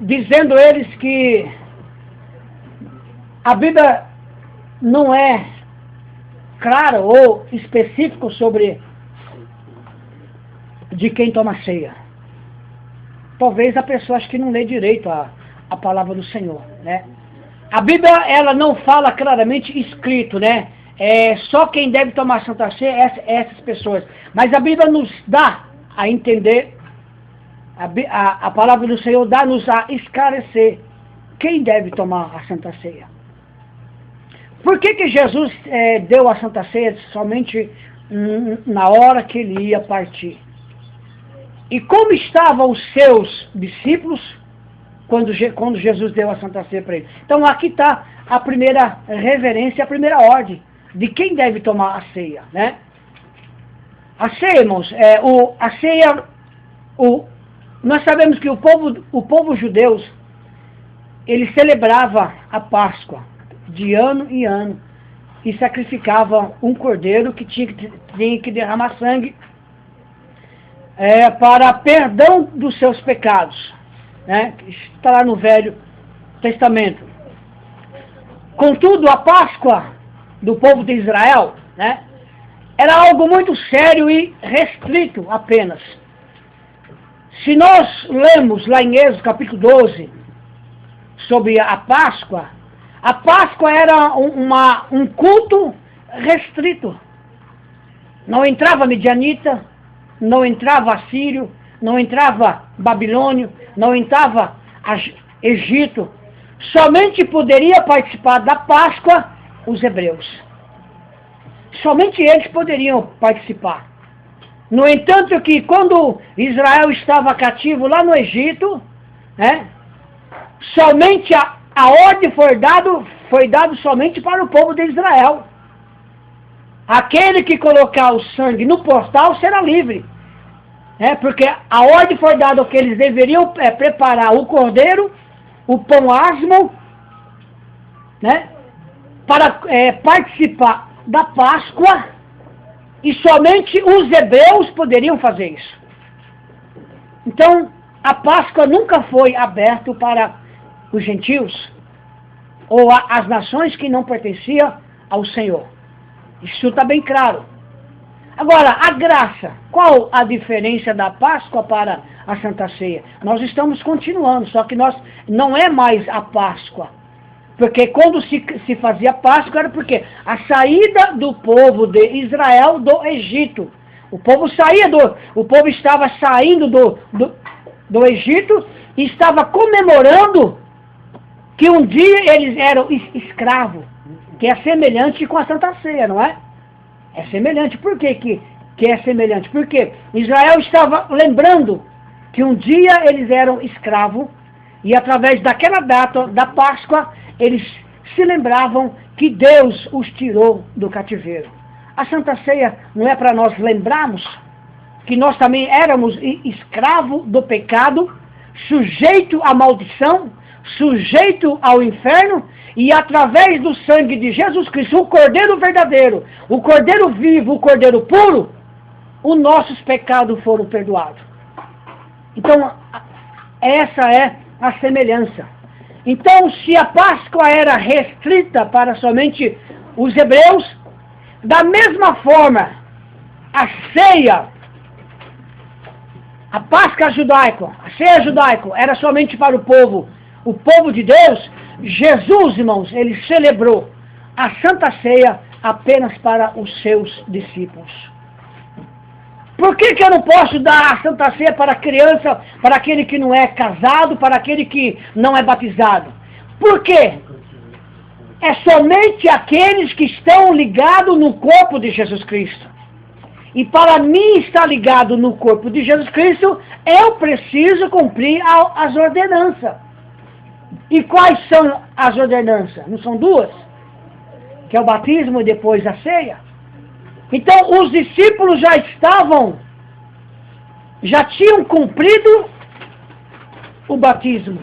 dizendo eles que a Bíblia não é clara ou específico sobre de quem toma ceia. Talvez a pessoa acho que não lê direito a palavra do Senhor, né? A Bíblia, ela não fala claramente escrito, né? Só quem deve tomar Santa Ceia essas pessoas. Mas a Bíblia nos dá a entender, a palavra do Senhor dá-nos a esclarecer quem deve tomar a Santa Ceia. Por que Jesus deu a Santa Ceia somente na hora que ele ia partir? E como estavam os seus discípulos quando Jesus deu a Santa Ceia para eles? Então aqui está a primeira reverência, a primeira ordem de quem deve tomar a ceia, né? A ceia, irmãos, nós sabemos que o povo judeu, ele celebrava a Páscoa de ano em ano e sacrificava um cordeiro que tinha que derramar sangue para perdão dos seus pecados, né? Está lá no Velho Testamento. Contudo, a Páscoa do povo de Israel, né, era algo muito sério e restrito apenas. Se nós lemos lá em Êxodo capítulo 12 sobre a Páscoa era um culto restrito. Não entrava medianita, não entrava assírio, não entrava babilônio, não entrava Egito. Somente poderia participar da Páscoa os hebreus. Somente eles poderiam participar. No entanto que quando Israel estava cativo lá no Egito, né, somente a ordem foi dado somente para o povo de Israel. Aquele que colocar o sangue no portal será livre. Porque a ordem foi dada que eles deveriam preparar o cordeiro, o pão asmo, né, para participar da Páscoa, e somente os hebreus poderiam fazer isso. Então, a Páscoa nunca foi aberta para os gentios, ou as nações que não pertenciam ao Senhor. Isso está bem claro. Agora, a graça, qual a diferença da Páscoa para a Santa Ceia? Nós estamos continuando, só que não é mais a Páscoa. Porque quando se fazia Páscoa era porque a saída do povo de Israel do Egito. O povo estava saindo do Egito e estava comemorando que um dia eles eram escravos, que é semelhante com a Santa Ceia, não é? É semelhante. Por que é semelhante? Porque Israel estava lembrando que um dia eles eram escravos e através daquela data da Páscoa eles se lembravam que Deus os tirou do cativeiro. A Santa Ceia não é para nós lembrarmos que nós também éramos escravos do pecado, sujeito à maldição, sujeito ao inferno, e através do sangue de Jesus Cristo, o Cordeiro verdadeiro, o Cordeiro vivo, o Cordeiro puro, os nossos pecados foram perdoados. Então, essa é a semelhança. Então, se a Páscoa era restrita para somente os hebreus, da mesma forma, a ceia, a Páscoa judaica, a ceia judaica era somente para o povo de Deus. Jesus, irmãos, ele celebrou a Santa Ceia apenas para os seus discípulos. Por que eu não posso dar a Santa Ceia para a criança, para aquele que não é casado, para aquele que não é batizado? Por quê? É somente aqueles que estão ligados no corpo de Jesus Cristo. E para mim estar ligado no corpo de Jesus Cristo, eu preciso cumprir as ordenanças. E quais são as ordenanças? Não são duas? Que é o batismo e depois a ceia. Então os discípulos já tinham cumprido o batismo.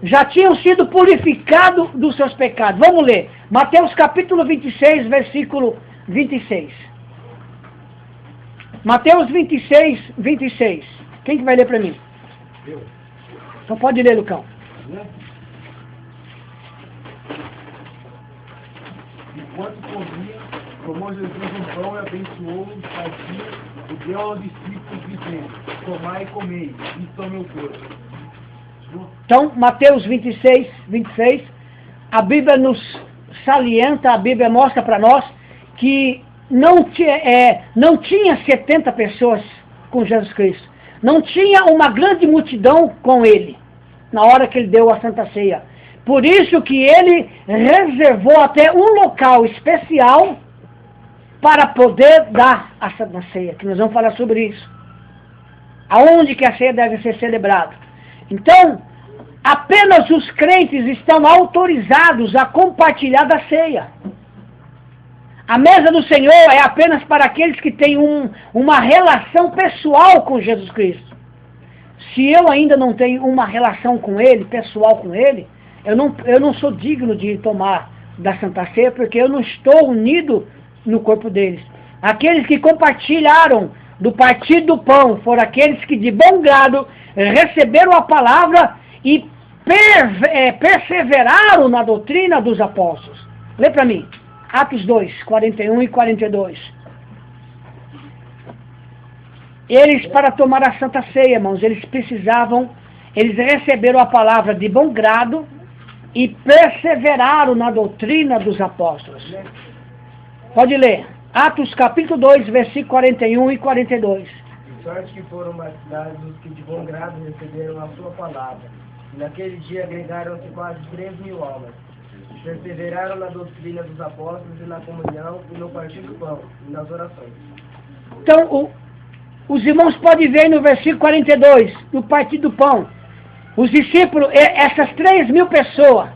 Já tinham sido purificados dos seus pecados. Vamos ler. Mateus capítulo 26, versículo 26. Mateus 26, 26. Quem que vai ler para mim? Então pode ler, Lucão. Enquanto comia, tomou Jesus um pão e abençoou, partiu, e deu aos discípulos, dizendo: tomai e comei, isto é o meu corpo. Então, Mateus 26, a Bíblia nos salienta, a Bíblia mostra para nós que não tinha 70 pessoas com Jesus Cristo. Não tinha uma grande multidão com ele, na hora que ele deu a Santa Ceia. Por isso que ele reservou até um local especial para poder dar a Santa Ceia, que nós vamos falar sobre isso. Aonde que a ceia deve ser celebrada. Então, apenas os crentes estão autorizados a compartilhar da ceia. A mesa do Senhor é apenas para aqueles que têm uma relação pessoal com Jesus Cristo. Se eu ainda não tenho uma relação com Ele, pessoal com Ele, eu não sou digno de tomar da Santa Ceia, porque eu não estou unido no corpo deles. Aqueles que compartilharam do partir do pão foram aqueles que de bom grado receberam a palavra e perseveraram na doutrina dos apóstolos. Lê para mim, Atos 2, 41 e 42. Eles, para tomar a Santa Ceia, irmãos, eles receberam a palavra de bom grado e perseveraram na doutrina dos apóstolos. Pode ler. Atos capítulo 2, versículo 41 e 42. De sorte que foram batizados os que de bom grado receberam a sua palavra. E naquele dia agregaram-se quase 3.000 almas. E perseveraram na doutrina dos apóstolos e na comunhão e no partir do pão e nas orações. Então, os irmãos podem ver no versículo 42, no partir do pão. Os discípulos, essas 3.000 pessoas,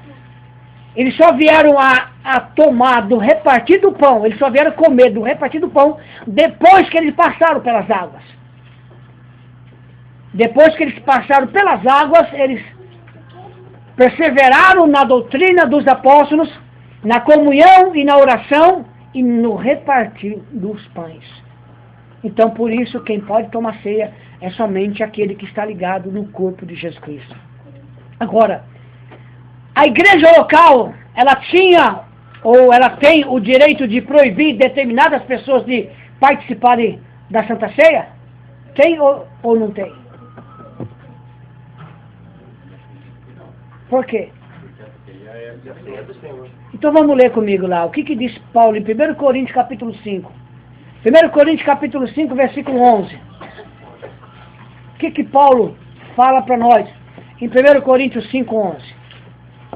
eles só vieram a tomar do repartir do pão, eles só vieram comer do repartir do pão depois que eles passaram pelas águas. Depois que eles passaram pelas águas, eles perseveraram na doutrina dos apóstolos, na comunhão e na oração e no repartir dos pães. Então, por isso, quem pode tomar ceia é somente aquele que está ligado no corpo de Jesus Cristo. Agora, a igreja local, ela tinha, ou ela tem o direito de proibir determinadas pessoas de participarem da Santa Ceia? Tem ou não tem? Por quê? Então vamos ler comigo lá. O que diz Paulo em 1 Coríntios capítulo 5? 1 Coríntios capítulo 5, versículo 11. O que Paulo fala para nós em 1 Coríntios 5, 11?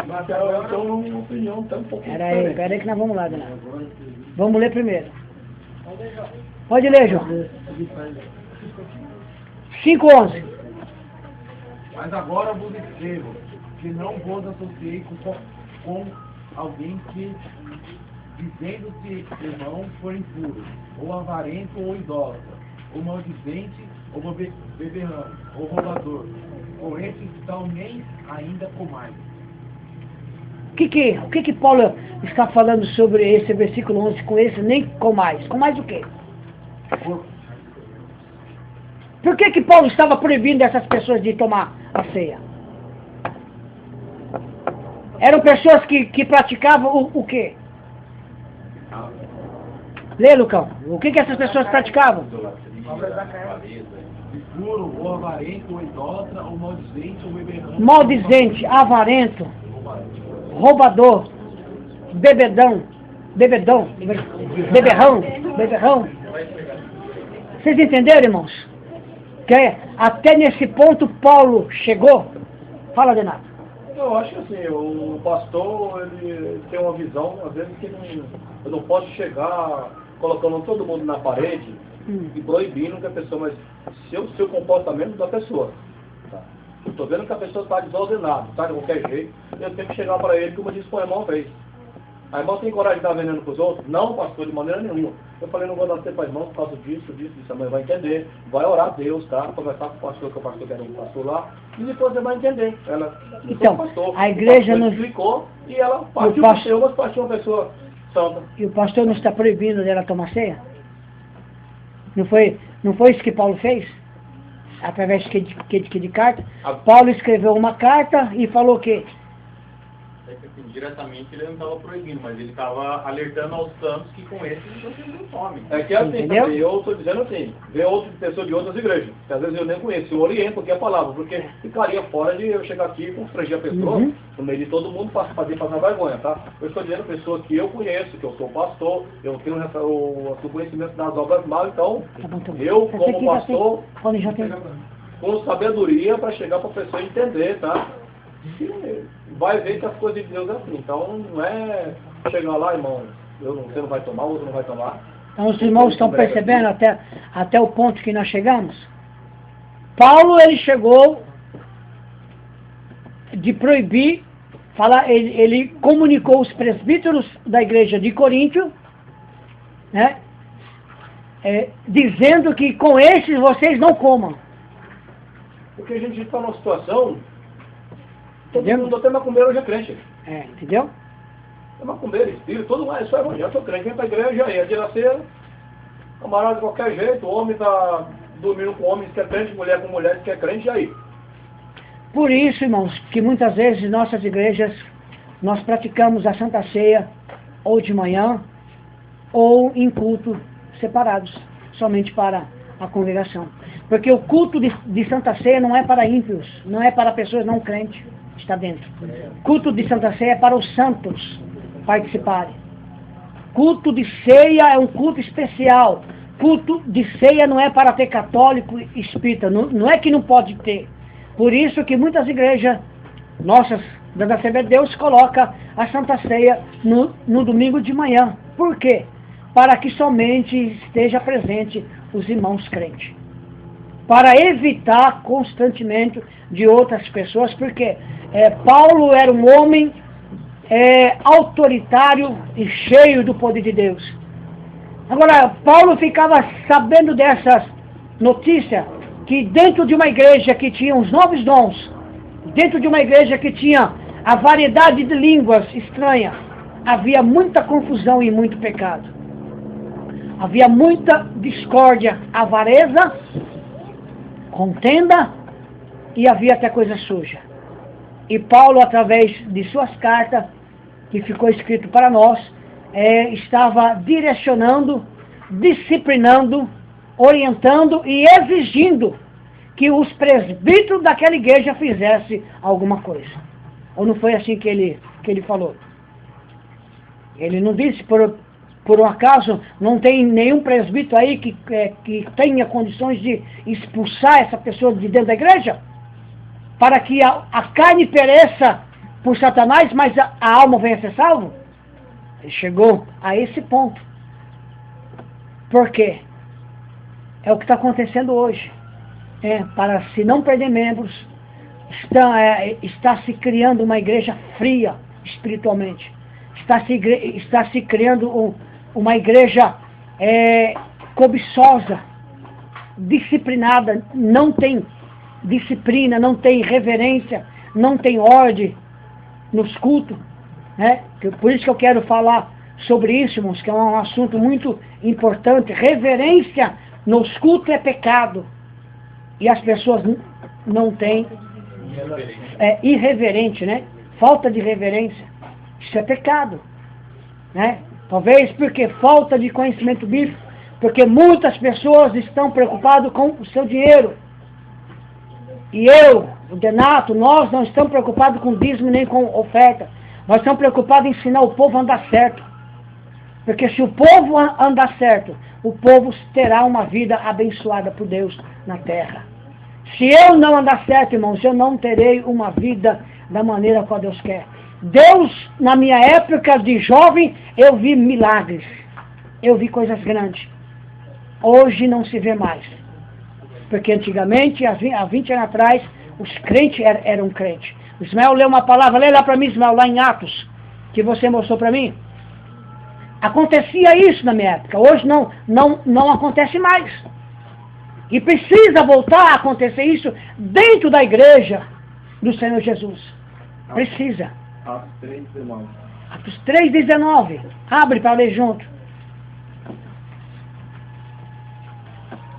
Mas eu tenho uma opinião tão um pouco Peraí que nós vamos lá, Dona. Vamos ler primeiro. Pode ler, João. 5, 11. Mas agora vos escrevo que não vos associei com alguém que, dizendo-se irmão, for impuro, ou avarento, ou idólatra, ou maldizente, ou beberrão, ou roubador. Com esses tal nem ainda comais. O que Paulo está falando sobre esse versículo 11 com esse nem comais? Comais o quê? Por que Paulo estava proibindo essas pessoas de tomar a ceia? Eram pessoas que praticavam o quê? Lê, Lucão. O que essas pessoas praticavam? Impuro, ou avarento, ou idólatra, ou maldizente, ou beberrão. Maldizente, avarento, roubador, beberrão. Vocês entenderam, irmãos? Que até nesse ponto Paulo chegou? Fala, Renato. Eu acho que assim, o pastor, ele tem uma visão, às vezes, que eu não posso chegar colocando todo mundo na parede e proibindo que a pessoa, mas seu comportamento da pessoa. Tá? Estou vendo que a pessoa está desordenada, tá de qualquer jeito, eu tenho que chegar para ele, como eu disse para o irmão uma vez. A irmã tem coragem de dar veneno para os outros? Não, pastor, de maneira nenhuma. Eu falei, não vou dar para a irmã por causa disso, a mãe vai entender, vai orar a Deus, tá? Conversar com o pastor, que o pastor quer um pastor lá, e depois você vai entender. Ela então, pastor, a igreja não explicou e ela partiu do seu, mas partiu uma pessoa santa. E o pastor não está proibindo dela tomar ceia? Não foi isso que Paulo fez? através de carta. Paulo escreveu uma carta e falou que diretamente ele não estava proibindo, mas ele estava alertando aos santos que com esses vocês não tomem. É que assim, Entendeu? também, eu estou dizendo assim, vê outras pessoas de outras igrejas, que às vezes eu nem conheço, eu oriento aqui a palavra, porque ficaria fora de eu chegar aqui e constranger a pessoa, no meio de todo mundo, para fazer passar vergonha, tá? Eu estou dizendo pessoas que eu conheço, que eu sou pastor, eu tenho o conhecimento das obras mal, então, Tá bom. eu Essa como aqui já pastor, tem- já tem. com sabedoria para chegar para a pessoa entender, tá? E vai ver que as coisas de Deus é assim. Então não é chegar lá, irmão, você não vai tomar, outro não vai tomar. Então os irmãos estão percebendo até o ponto que nós chegamos? Paulo, ele chegou de proibir, ele comunicou os presbíteros da igreja de Coríntio, né, dizendo que com esses vocês não comam. Porque a gente está numa situação, todo Entendeu? mundo até macumbeiro hoje é crente. Entendeu? É macumbeiro, espírito, todo mundo, isso é evangélico, eu sou crente, vem para a igreja aí, é dia da ceia, camarada de qualquer jeito, o homem está dormindo com homens que é crente, mulher com mulher que é crente, e aí? Por isso, irmãos, que muitas vezes em nossas igrejas nós praticamos a Santa Ceia ou de manhã ou em culto separados, somente para a congregação. Porque o culto de Santa Ceia não é para ímpios, não é para pessoas não crentes, está dentro. Culto de Santa Ceia é para os santos participarem. Culto de ceia é um culto especial. Culto de ceia não é para ter católico e espírita, não é que não pode ter. Por isso que muitas igrejas nossas da Assembleia de Deus coloca a Santa Ceia no domingo de manhã. Por quê? Para que somente esteja presente os irmãos crentes. Para evitar constantemente de outras pessoas, porque Paulo era um homem autoritário e cheio do poder de Deus. Agora, Paulo ficava sabendo dessas notícias, que dentro de uma igreja que tinha os 9 dons, dentro de uma igreja que tinha a variedade de línguas estranhas, havia muita confusão e muito pecado. Havia muita discórdia, avareza, contenda, e havia até coisa suja. E Paulo, através de suas cartas, que ficou escrito para nós, estava direcionando, disciplinando, orientando e exigindo que os presbíteros daquela igreja fizessem alguma coisa. Ou não foi assim que ele falou? Ele não disse, por um acaso, não tem nenhum presbítero aí que tenha condições de expulsar essa pessoa de dentro da igreja? Para que a carne pereça por Satanás, mas a alma venha a ser salvo? Ele chegou a esse ponto. Por quê? É o que está acontecendo hoje. Para se não perder membros, está se criando uma igreja fria espiritualmente. Está se criando uma igreja cobiçosa, disciplinada, não tem disciplina, não tem reverência, não tem ordem nos cultos. Por isso que eu quero falar sobre isso, irmãos, que é um assunto muito importante. Reverência nos cultos é pecado. E as pessoas não têm. Irreverente, né? Falta de reverência. Isso é pecado. Talvez porque falta de conhecimento bíblico, porque muitas pessoas estão preocupadas com o seu dinheiro. E eu, o Denato, nós não estamos preocupados com dízimo nem com oferta. Nós estamos preocupados em ensinar o povo a andar certo. Porque se o povo andar certo, o povo terá uma vida abençoada por Deus na terra. Se eu não andar certo, irmãos, eu não terei uma vida da maneira qual Deus quer. Deus, na minha época de jovem, eu vi milagres. Eu vi coisas grandes. Hoje não se vê mais. Porque antigamente, há 20 anos atrás, os crentes eram crentes. O Ismael leu uma palavra, lê lá para mim, Ismael, lá em Atos, que você mostrou para mim. Acontecia isso na minha época. Hoje não acontece mais. E precisa voltar a acontecer isso dentro da igreja do Senhor Jesus. Precisa. Atos 3:19. Atos 3:19. Abre para ler junto.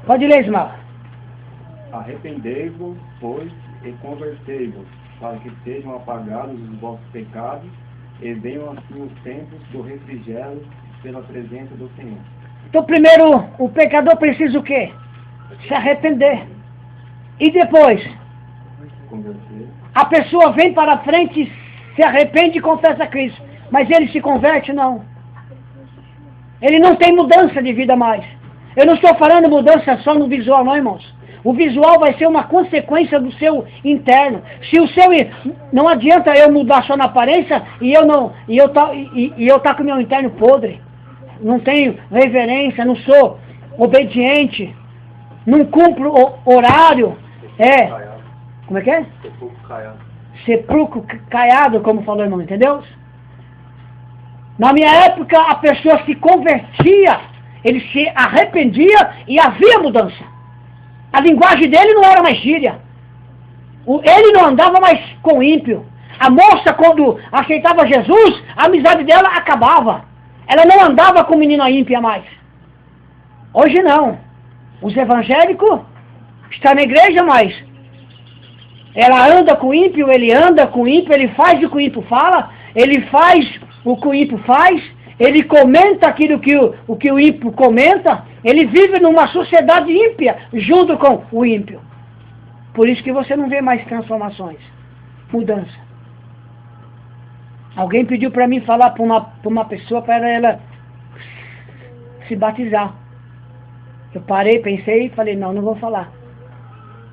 Pode ler, Ismael. Arrependei-vos, pois, e convertei-vos, para que sejam apagados os vossos pecados, e venham assim os tempos do refrigério pela presença do Senhor. Então, primeiro, o pecador precisa o quê? Se arrepender. E depois, Converter. a pessoa vem para frente, se arrepende e confessa a Cristo. Mas ele se converte? Não. Ele não tem mudança de vida mais. Eu não estou falando mudança só no visual, não, irmãos. O visual vai ser uma consequência do seu interno. Se o seu... Não adianta eu mudar só na aparência e eu tá com o meu interno podre. Não tenho reverência, não sou obediente, não cumpro o horário. Como é que é? Sepulcro caiado, como falou o irmão, entendeu? Na minha época, a pessoa se convertia, ele se arrependia e havia mudança. A linguagem dele não era mais gíria. Ele não andava mais com ímpio. A moça, quando aceitava Jesus, a amizade dela acabava. Ela não andava com menina ímpia mais. Hoje não. Os evangélicos estão na igreja, mas ela anda com ímpio, ele anda com ímpio, ele faz o que o ímpio fala, ele faz o que o ímpio faz, ele comenta aquilo que o ímpio comenta, ele vive numa sociedade ímpia junto com o ímpio. Por isso que você não vê mais transformações, mudança. Alguém pediu para mim falar para uma pessoa para ela se batizar. Eu parei, pensei e falei, não vou falar.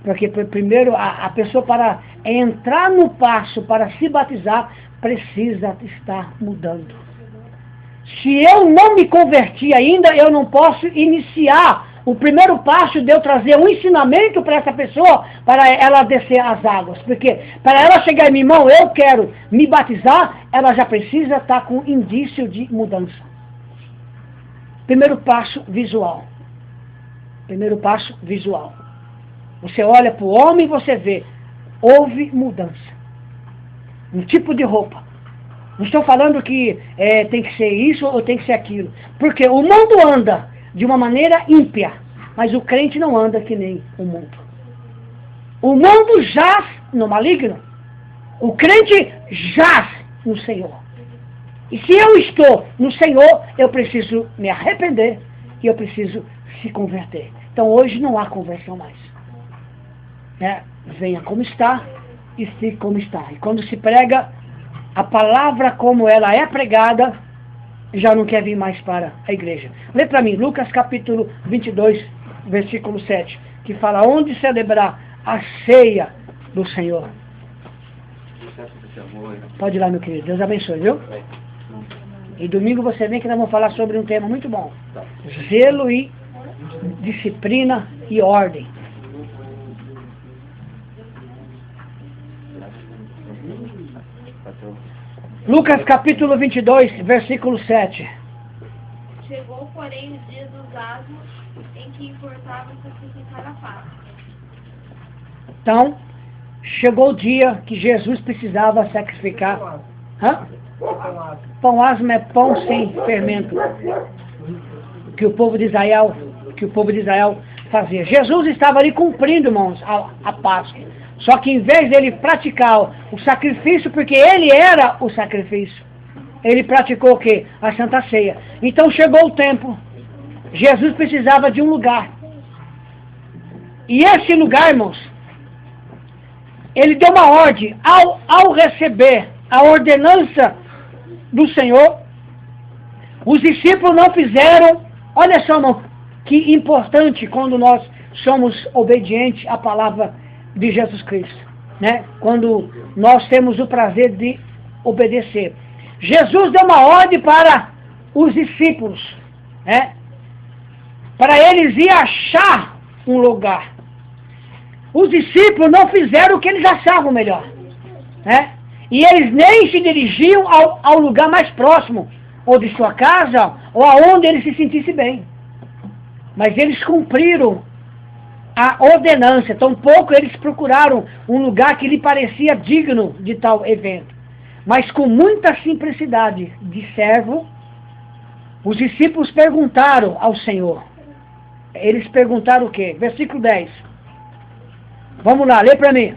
Porque primeiro a pessoa para entrar no passo para se batizar precisa estar mudando. Se eu não me converti ainda, eu não posso iniciar o primeiro passo de eu trazer um ensinamento para essa pessoa, para ela descer as águas. Porque para ela chegar em mim, irmão, eu quero me batizar, ela já precisa estar com indício de mudança. Primeiro passo visual. Primeiro passo visual. Você olha para o homem e você vê, houve mudança. Um tipo de roupa. Não estou falando que tem que ser isso ou tem que ser aquilo. Porque o mundo anda de uma maneira ímpia, mas o crente não anda que nem o mundo. O mundo jaz no maligno. O crente jaz no Senhor. E se eu estou no Senhor, eu preciso me arrepender e eu preciso se converter. Então hoje não há conversão mais. Venha como está e fique como está. E quando se prega a palavra como ela é pregada, já não quer vir mais para a igreja. Lê para mim, Lucas capítulo 22, versículo 7, que fala onde celebrar a ceia do Senhor. Pode ir lá, meu querido. Deus abençoe, viu? E domingo você vem que nós vamos falar sobre um tema muito bom. Zelo e disciplina e ordem. Lucas capítulo 22, versículo 7. Chegou, porém, os dias dos asmos, em que importava sacrificar a Páscoa. Então, chegou o dia que Jesus precisava sacrificar. Pão asmo é pão sem fermento. Que o povo de Israel fazia. Jesus estava ali cumprindo, irmãos, a Páscoa. Só que em vez dele praticar o sacrifício, porque ele era o sacrifício, ele praticou o quê? A Santa Ceia. Então chegou o tempo. Jesus precisava de um lugar. E esse lugar, irmãos, ele deu uma ordem. Ao receber a ordenança do Senhor, os discípulos não fizeram. Olha só, irmão, que importante quando nós somos obedientes à palavra de Jesus Cristo, né? Quando nós temos o prazer de obedecer. Jesus deu uma ordem para os discípulos, né? Para eles ir achar um lugar. Os discípulos não fizeram o que eles achavam melhor, né? E eles nem se dirigiam ao lugar mais próximo, ou de sua casa, ou aonde eles se sentissem bem. Mas eles cumpriram a ordenança. Tampouco eles procuraram um lugar que lhe parecia digno de tal evento. Mas com muita simplicidade de servo, os discípulos perguntaram ao Senhor. Eles perguntaram o quê? Versículo 10. Vamos lá, lê para mim.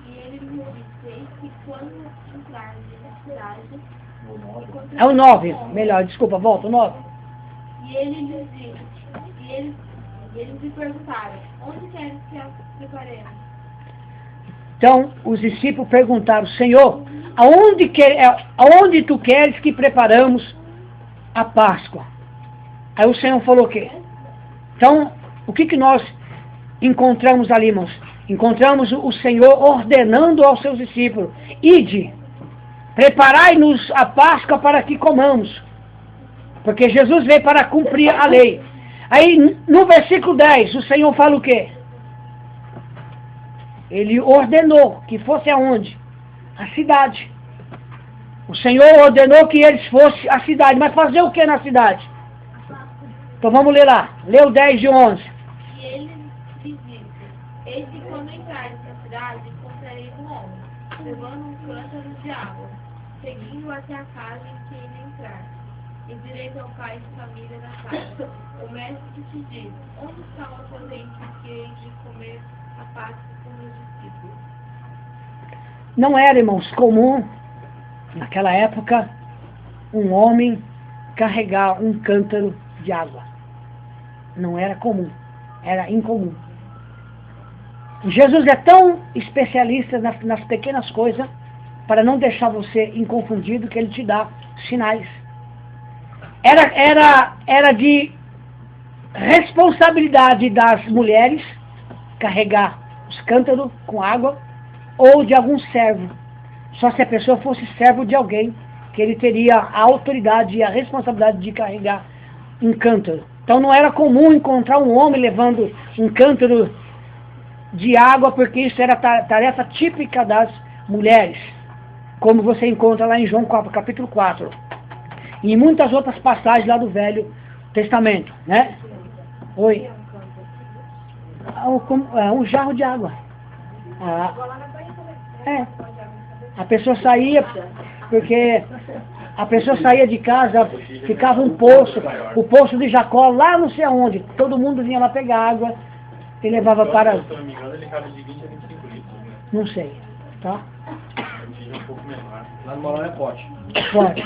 E ele lhe disse que quando entrares na cidade, É o 9, melhor, desculpa, volta, o 9. e ele lhe disse, e eles lhe perguntaram, onde queres que a preparemos? Então, os discípulos perguntaram, Senhor, aonde tu queres que preparamos a Páscoa? Aí o Senhor falou o quê? Então, o que nós encontramos ali, irmãos? Encontramos o Senhor ordenando aos seus discípulos, ide, preparai-nos a Páscoa para que comamos. Porque Jesus veio para cumprir a lei. Aí, no versículo 10, o Senhor fala o quê? Ele ordenou que fosse aonde? A cidade. O Senhor ordenou que eles fossem à cidade. Mas fazer o que na cidade? Então vamos ler lá. Lê o 10 de 11. E ele lhe disse, eis que quando entrares na cidade, encontrareis um homem, levando um cântaro de água, seguindo até a casa em que ele entrar. E direito ao pai de família da casa. O mestre te diz, onde está o aposento que hei de comer a Páscoa com meus discípulos? Não era, irmãos, comum, naquela época, um homem carregar um cântaro de água. Não era comum, era incomum. Jesus é tão especialista nas pequenas coisas, para não deixar você inconfundido, que ele te dá sinais. Era de responsabilidade das mulheres carregar os cântaros com água, ou de algum servo. Só se a pessoa fosse servo de alguém, que ele teria a autoridade e a responsabilidade de carregar um cântaro. Então não era comum encontrar um homem levando um cântaro de água, porque isso era tarefa típica das mulheres, como você encontra lá em João capítulo 4. E em muitas outras passagens lá do Velho Testamento, né? Oi. Um jarro de água. A pessoa saía, porque a pessoa saía de casa, ficava um poço, o poço de Jacó, lá não sei aonde. Todo mundo vinha lá pegar água e levava para... Se eu não me engano, ele cabe de 20 a 25 litros, né? Não sei, tá? Um pouco menor. Lá no Morão é pote. Pode.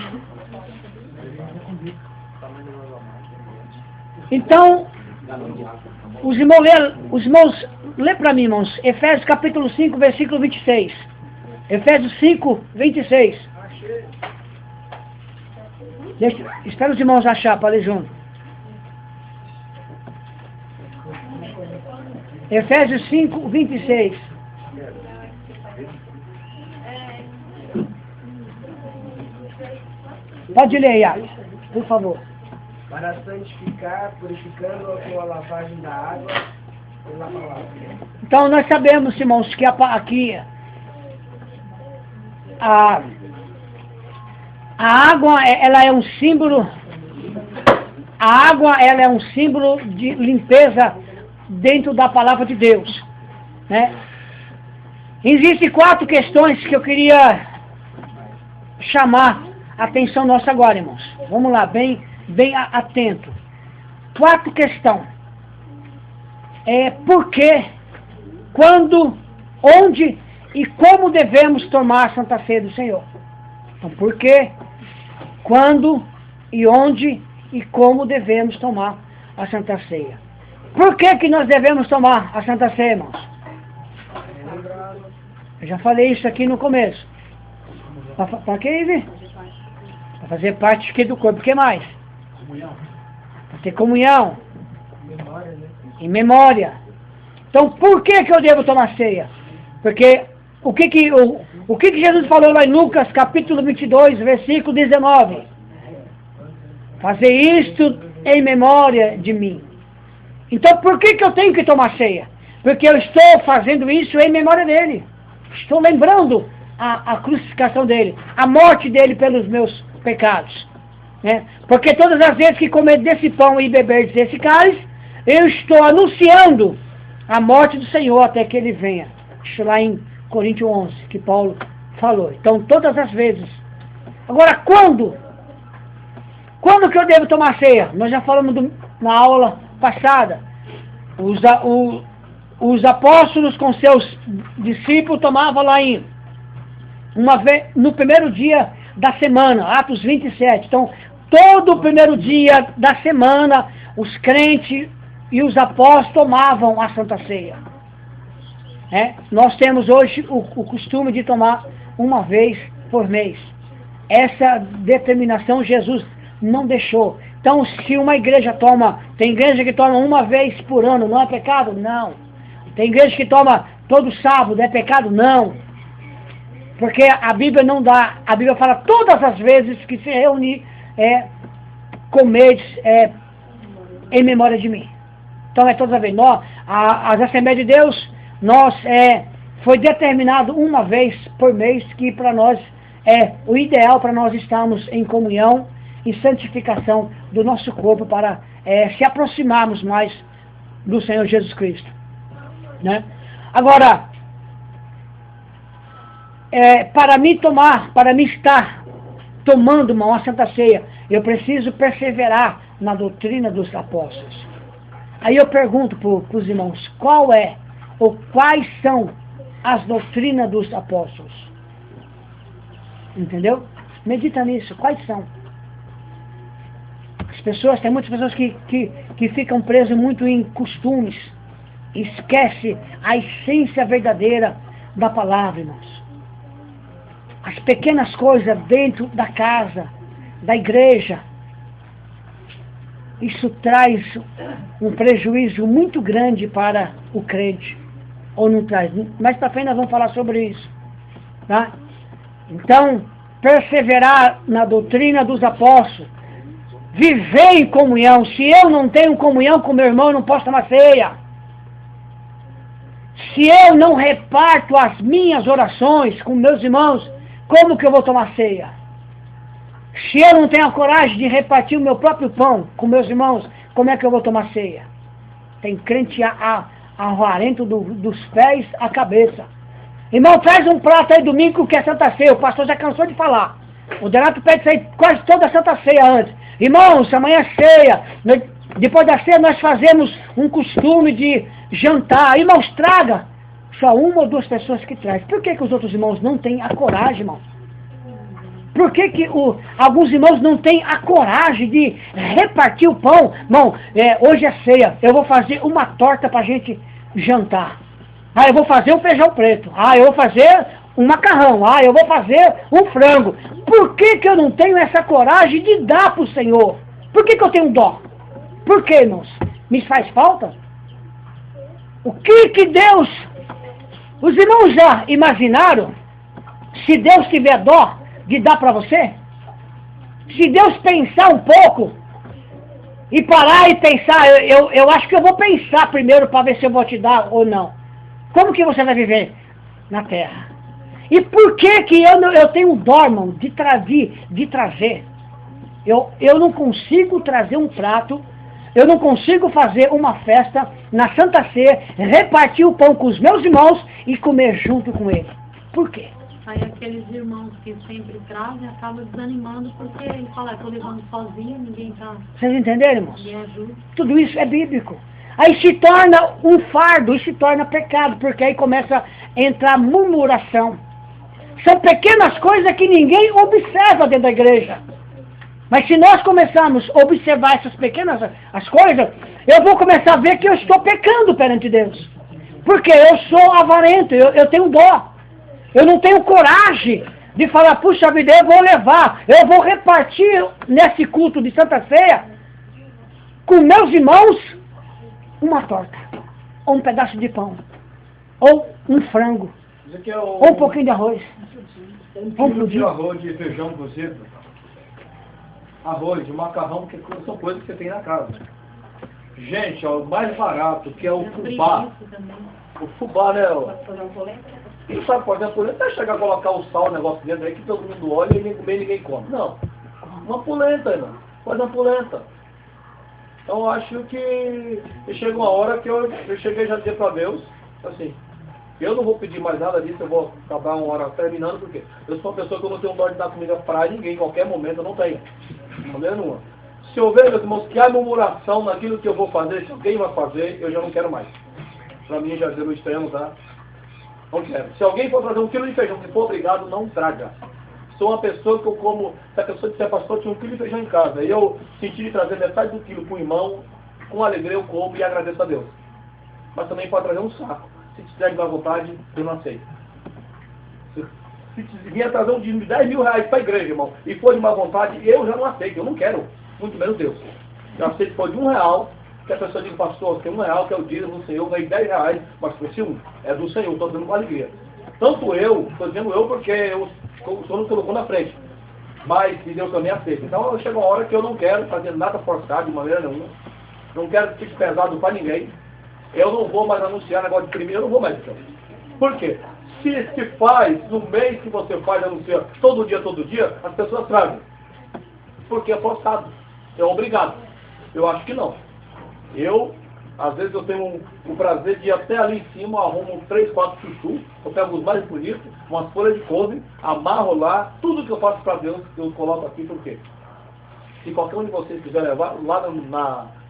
Então, os irmãos, lê para mim, irmãos, Efésios capítulo 5, versículo 26. Efésios 5, 26. Espera os irmãos achar para ler junto. Efésios 5, 26. Pode ler, Iago, por favor. Para santificar, purificando-a com a lavagem da água pela palavra. Então nós sabemos, irmãos, que aqui a água, ela é um símbolo. A água, ela é um símbolo de limpeza dentro da palavra de Deus, né? Existem 4 questões que eu queria chamar a atenção nossa agora, irmãos. Vamos lá, bem atento. 4 questões. Por que, quando, onde e como devemos tomar a Santa Ceia do Senhor? Então, por que, quando e onde e como devemos tomar a Santa Ceia? Por que nós devemos tomar a Santa Ceia, irmãos? Eu já falei isso aqui no começo. Para que, Ivi? Para fazer parte aqui do corpo. O que mais? Para ter comunhão. Em memória. Então, por que eu devo tomar ceia? Porque o que Jesus falou lá em Lucas, capítulo 22, versículo 19? Fazer isto em memória de mim. Então, por que eu tenho que tomar ceia? Porque eu estou fazendo isso em memória dele. Estou lembrando a crucificação dele, a morte dele pelos meus pecados, né? Porque todas as vezes que comer desse pão e beber desse cálice, eu estou anunciando a morte do Senhor até que ele venha. Isso lá em Coríntios 11, que Paulo falou. Então, todas as vezes. Agora, quando? Quando que eu devo tomar ceia? Nós já falamos na aula passada. Os apóstolos com seus discípulos tomavam lá uma vez, no primeiro dia da semana, Atos 27. Então, todo o primeiro dia da semana, os crentes e os apóstolos tomavam a Santa Ceia. Nós temos hoje o costume de tomar uma vez por mês. Essa determinação Jesus não deixou. Então, se uma igreja toma, tem igreja que toma uma vez por ano, não é pecado? Não. Tem igreja que toma todo sábado, é pecado? Não. Porque a Bíblia não dá, a Bíblia fala todas as vezes que se reunir, comer em memória de mim. Então é toda vez. As Assembleias de Deus, foi determinado uma vez por mês que para nós o ideal para nós estarmos em comunhão e santificação do nosso corpo para se aproximarmos mais do Senhor Jesus Cristo. Né? Agora, para mim estar tomando uma Santa Ceia, eu preciso perseverar na doutrina dos apóstolos. Aí eu pergunto para os irmãos, quais são as doutrinas dos apóstolos? Entendeu? Medita nisso, quais são? Tem muitas pessoas que ficam presas muito em costumes, esquece a essência verdadeira da palavra, irmãos. As pequenas coisas dentro da casa, da igreja, isso traz um prejuízo muito grande para o crente, ou não traz? Mais para frente nós vamos falar sobre isso, tá? Então, perseverar na doutrina dos apóstolos, viver em comunhão. Se eu não tenho comunhão com meu irmão, eu não posso tomar ceia. Se eu não reparto as minhas orações com meus irmãos, como que eu vou tomar ceia? Se eu não tenho a coragem de repartir o meu próprio pão com meus irmãos, como é que eu vou tomar ceia? Tem crente avarento dos pés à cabeça. Irmão, traz um prato aí domingo que é Santa Ceia. O pastor já cansou de falar. O Donato pede isso aí quase toda a Santa Ceia antes. Irmãos, amanhã é ceia. Depois da ceia nós fazemos um costume de jantar. Irmãos, traga. Só uma ou duas pessoas que traz. Por que os outros irmãos não têm a coragem, irmão? Por que alguns irmãos não têm a coragem de repartir o pão? Irmão, hoje é ceia. Eu vou fazer uma torta para a gente jantar. Eu vou fazer um feijão preto. Eu vou fazer um macarrão. Eu vou fazer um frango. Por que eu não tenho essa coragem de dar para o Senhor? Por que eu tenho dó? Por que, irmãos? Me faz falta? O que Deus... Os irmãos já imaginaram se Deus tiver dó de dar para você? Se Deus pensar um pouco e parar e pensar, eu acho que eu vou pensar primeiro para ver se eu vou te dar ou não. Como que você vai viver na terra? E por que eu tenho dó, irmão, de trazer? Eu não consigo trazer um prato, eu não consigo fazer uma festa na Santa Ceia, repartir o pão com os meus irmãos e comer junto com eles. Por quê? Aí aqueles irmãos que sempre trazem acabam desanimando porque ele fala, estou levando sozinho, ninguém está... Vocês entenderam, irmãos? Ninguém ajuda. Tudo isso é bíblico. Aí se torna um fardo e se torna pecado, porque aí começa a entrar murmuração. São pequenas coisas que ninguém observa dentro da igreja. Mas se nós começarmos a observar essas pequenas as coisas, eu vou começar a ver que eu estou pecando perante Deus. Porque eu sou avarento, eu tenho dó. Eu não tenho coragem de falar, puxa vida, eu vou levar, eu vou repartir nesse culto de Santa Ceia com meus irmãos uma torta, ou um pedaço de pão, ou um frango, ou um pouquinho de arroz. Um quilo de arroz, de feijão cozido, arroz, de macarrão, que são coisas que você tem na casa. Gente, o mais barato, que é o fubá. O fubá, né? Quem sabe fazer a polenta? Até chegar a colocar o sal, o negócio dentro aí, que todo mundo olha e ninguém comer e ninguém come. Não. Uma polenta, irmão. Faz uma polenta. Então eu acho que chega uma hora que eu cheguei já a dizer para Deus, assim, eu não vou pedir mais nada disso, eu vou acabar uma hora terminando, porque eu sou uma pessoa que eu não tenho dó de dar comida para ninguém, em qualquer momento eu não tenho. De maneira nenhuma. Se eu vejo, irmãos, que há murmuração naquilo que eu vou fazer, se alguém vai fazer, eu já não quero mais. Para mim, já zero o extremo, tá? Não quero. Se alguém for trazer 1 quilo de feijão, se for obrigado, não traga. Sou uma pessoa que eu como, se a pessoa disser, pastor, tinha 1 quilo de feijão em casa, e eu senti de trazer metade do quilo para o irmão, com alegria eu como e agradeço a Deus. Mas também pode trazer um saco. Se tiver de má vontade, eu não aceito. Se vier trazer um dinheiro de 10 mil reais para a igreja, irmão, e for de má vontade, eu já não aceito, eu não quero. Muito menos Deus. Eu aceito que for de R$1, que a pessoa diga, pastor, tem R$1 que é o dízimo do Senhor, ganhei 10 reais, mas por esse é do Senhor, estou dando com alegria. Tanto eu, estou dizendo eu porque o Senhor nos colocou na frente, mas que Deus também aceita. Então chega uma hora que eu não quero fazer nada forçado de maneira nenhuma, não quero que fique pesado para ninguém, eu não vou mais anunciar negócio de primeiro, eu não vou mais então. Por quê? Se faz, no mês que você faz, anuncia todo dia, as pessoas trazem. Porque é forçado, é obrigado. Eu acho que não. Às vezes eu tenho o prazer de ir até ali em cima, arrumo 3, 4 chuchu, eu pego os mais bonitos, umas folhas de couve, amarro lá, tudo que eu faço para Deus, eu coloco aqui, por quê? Se qualquer um de vocês quiser levar, lá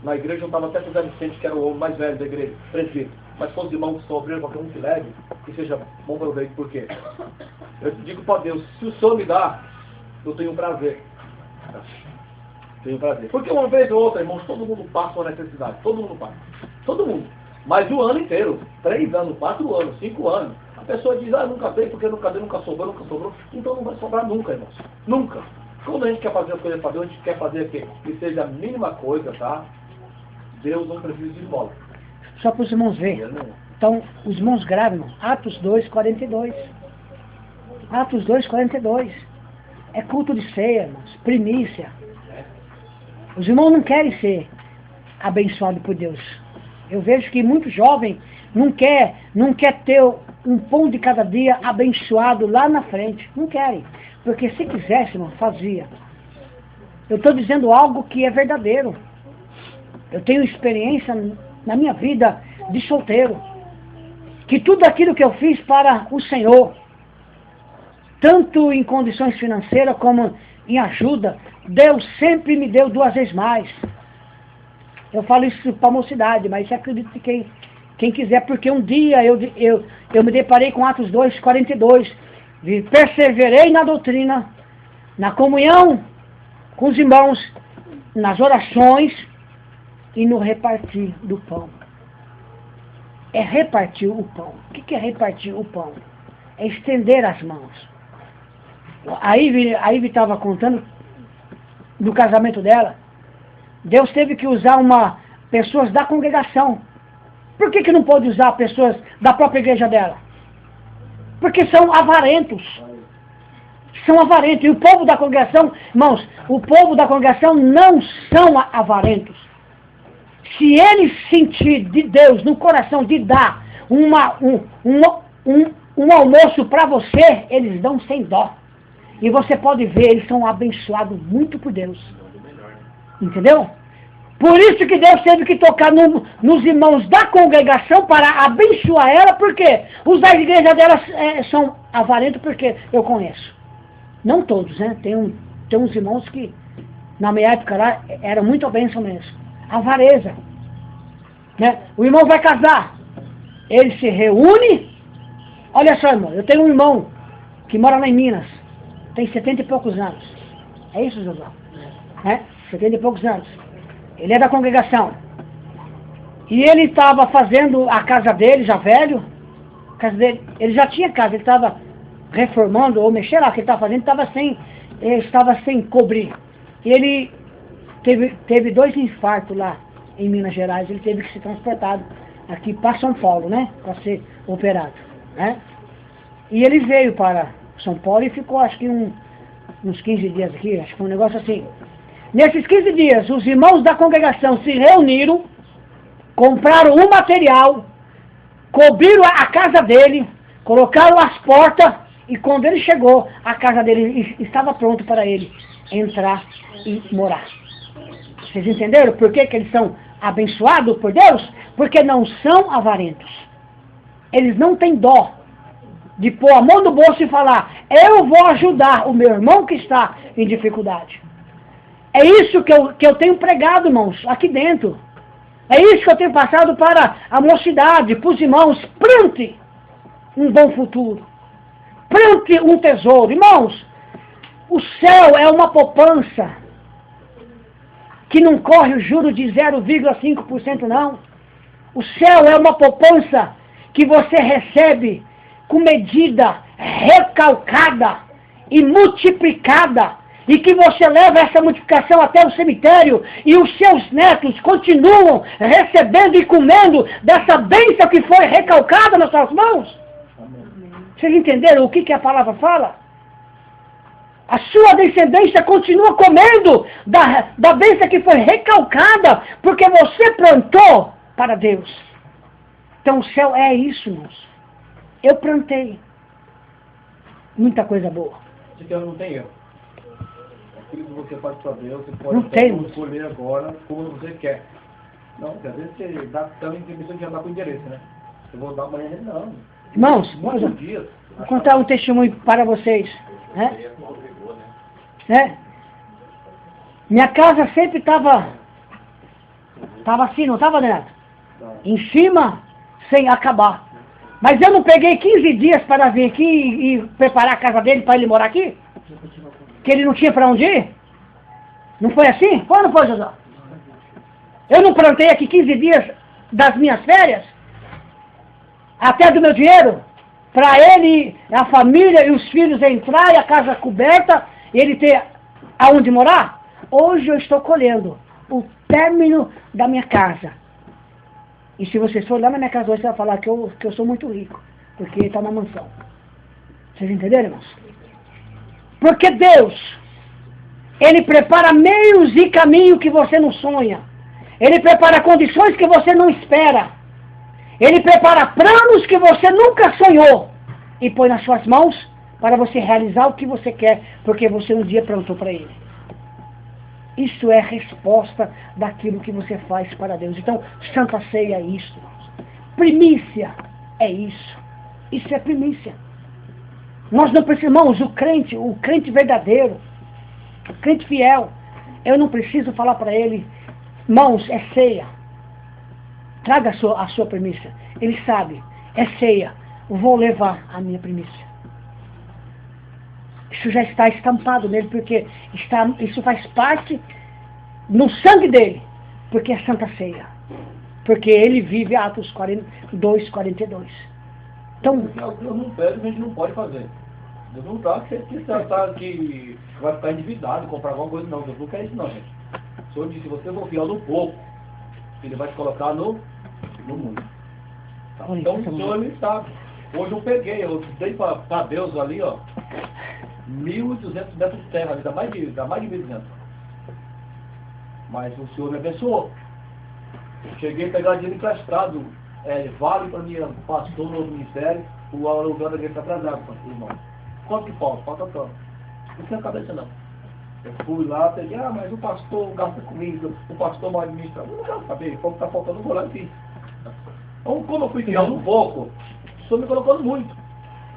na igreja eu estava até com o Zé Vicente, que era o homem mais velho da igreja, presbítero. Mas todos os irmãos que estão obreiros, qualquer um que leve, que seja bom proveito, por quê? Eu digo para Deus, se o Senhor me dá, eu tenho prazer. Tenho prazer. Porque uma vez ou outra, irmãos, todo mundo passa uma necessidade. Todo mundo passa. Todo mundo. Mas o ano inteiro. 3 anos, 4 anos, 5 anos. A pessoa diz, nunca dei, porque nunca sobrou. Então não vai sobrar nunca, irmãos. Nunca. Quando a gente quer fazer as coisas para Deus, a gente quer fazer que seja a mínima coisa, tá? Deus não precisa de bola. Só para os irmãos verem. Então, os irmãos gravam, Atos 2, 42. Atos 2, 42. É culto de ceia, irmãos, primícia. Os irmãos não querem ser abençoados por Deus. Eu vejo que muito jovem não quer ter um pão de cada dia abençoado lá na frente. Não querem. Porque se quisesse, irmão, fazia. Eu estou dizendo algo que é verdadeiro. Eu tenho experiência na minha vida de solteiro. Que tudo aquilo que eu fiz para o Senhor, tanto em condições financeiras como em ajuda, Deus sempre me deu 2 vezes mais. Eu falo isso para a mocidade, mas acredito que quem quiser, porque um dia eu me deparei com Atos 2, 42. E perseverei na doutrina, na comunhão com os irmãos, nas orações e no repartir do pão. É repartir o pão. O que é repartir o pão? É estender as mãos. A Ivy estava contando do casamento dela. Deus teve que usar pessoas da congregação. Por que não pode usar pessoas da própria igreja dela? Porque são avarentos. São avarentos. E o povo da congregação, irmãos, o povo da congregação não são avarentos. Se eles sentir de Deus no coração de dar um almoço para você, eles dão sem dó. E você pode ver, eles são abençoados muito por Deus. Entendeu? Por isso que Deus teve que tocar nos irmãos da congregação para abençoar ela, porque os da igreja dela são avarentos, porque eu conheço. Não todos, né? Tem uns irmãos que, na minha época lá, era muito a bênção mesmo. Avareza. Né? O irmão vai casar. Ele se reúne. Olha só, irmão, eu tenho um irmão que mora lá em Minas. Tem 70 e poucos anos. É isso, José? 70 e poucos anos. Ele é da congregação. E ele estava fazendo a casa dele, já velho. A casa dele, ele já tinha casa, ele estava reformando, ou mexendo lá, o que ele estava fazendo, estava sem cobrir. E ele teve 2 infartos lá em Minas Gerais. Ele teve que ser transportado aqui para São Paulo, né? Para ser operado. Né? E ele veio para São Paulo e ficou, acho que uns 15 dias aqui, acho que foi um negócio assim. Nesses 15 dias, os irmãos da congregação se reuniram, compraram o material, cobriram a casa dele, colocaram as portas, e quando ele chegou, a casa dele estava pronta para ele entrar e morar. Vocês entenderam por que eles são abençoados por Deus? Porque não são avarentos. Eles não têm dó de pôr a mão no bolso e falar, eu vou ajudar o meu irmão que está em dificuldade. É isso que eu tenho pregado, irmãos, aqui dentro. É isso que eu tenho passado para a mocidade, para os irmãos. Plante um bom futuro. Plante um tesouro. Irmãos, o céu é uma poupança que não corre o juro de 0,5% não. O céu é uma poupança que você recebe com medida recalcada e multiplicada, e que você leva essa multiplicação até o cemitério, e os seus netos continuam recebendo e comendo dessa bênção que foi recalcada nas suas mãos. Vocês entenderam o que a palavra fala? A sua descendência continua comendo da bênção que foi recalcada, porque você plantou para Deus. Então o céu é isso, irmãos. Eu plantei muita coisa boa. Então não tem erro. Aquilo que você faz para Deus, você pode Não tem. escolher agora como você quer. Não, porque às vezes você dá também impressão de andar com interesse, né? Eu vou dar amanhã, não. Irmãos, Muitos dias. vou contar um testemunho para vocês. Né? Minha casa sempre estava assim, não estava, Neto? Em cima, sem acabar. Mas eu não peguei 15 dias para vir aqui e preparar a casa dele para ele morar aqui? Que ele não tinha para onde ir? Não foi assim? Foi ou não foi, José? Eu não plantei aqui 15 dias das minhas férias? Até do meu dinheiro? Para ele, a família e os filhos entrar e a casa coberta, e ele ter aonde morar? Hoje eu estou colhendo o término da minha casa. E se você for lá na minha casa hoje, você vai falar que eu sou muito rico, porque está na mansão. Vocês entenderam, irmãos? Porque Deus, Ele prepara meios e caminho que você não sonha. Ele prepara condições que você não espera. Ele prepara planos que você nunca sonhou. E põe nas suas mãos para você realizar o que você quer, porque você um dia plantou para Ele. Isso é resposta daquilo que você faz para Deus. Então, Santa Ceia é isso, irmãos. Primícia é isso. Isso é primícia. Nós não precisamos, o crente verdadeiro, o crente fiel, eu não preciso falar para ele, irmãos, é ceia. Traga a sua primícia. Ele sabe, é ceia. Vou levar a minha primícia. Isso já está estampado nele, porque isso faz parte no sangue dele, porque é Santa Ceia. Porque ele vive Atos 42. Então, Deus não pede, a gente não pode fazer. Deus não está que vai ficar endividado, comprar alguma coisa, não. Deus não quer isso, não, gente. O Senhor disse, se você for fiel no pouco, Ele vai te colocar no mundo. Tá? Então o Senhor, Ele sabe. Hoje eu dei para Deus ali, ó, 1.200 metros de terra, dá mais de 1.200. Mas o Senhor me abençoou. Cheguei a pegar dinheiro emprestado, vale para mim, pastor no outro ministério, o aluguel da igreja está atrasado, irmão. Quanto que falta? Falta tanto. Não tinha cabeça não. Eu fui lá, peguei, mas o pastor gasta comigo, o pastor mal administra. Não quero saber, o que está faltando, eu vou lá e fiz. Então, como eu fui fiel um pouco, o Senhor me colocou muito.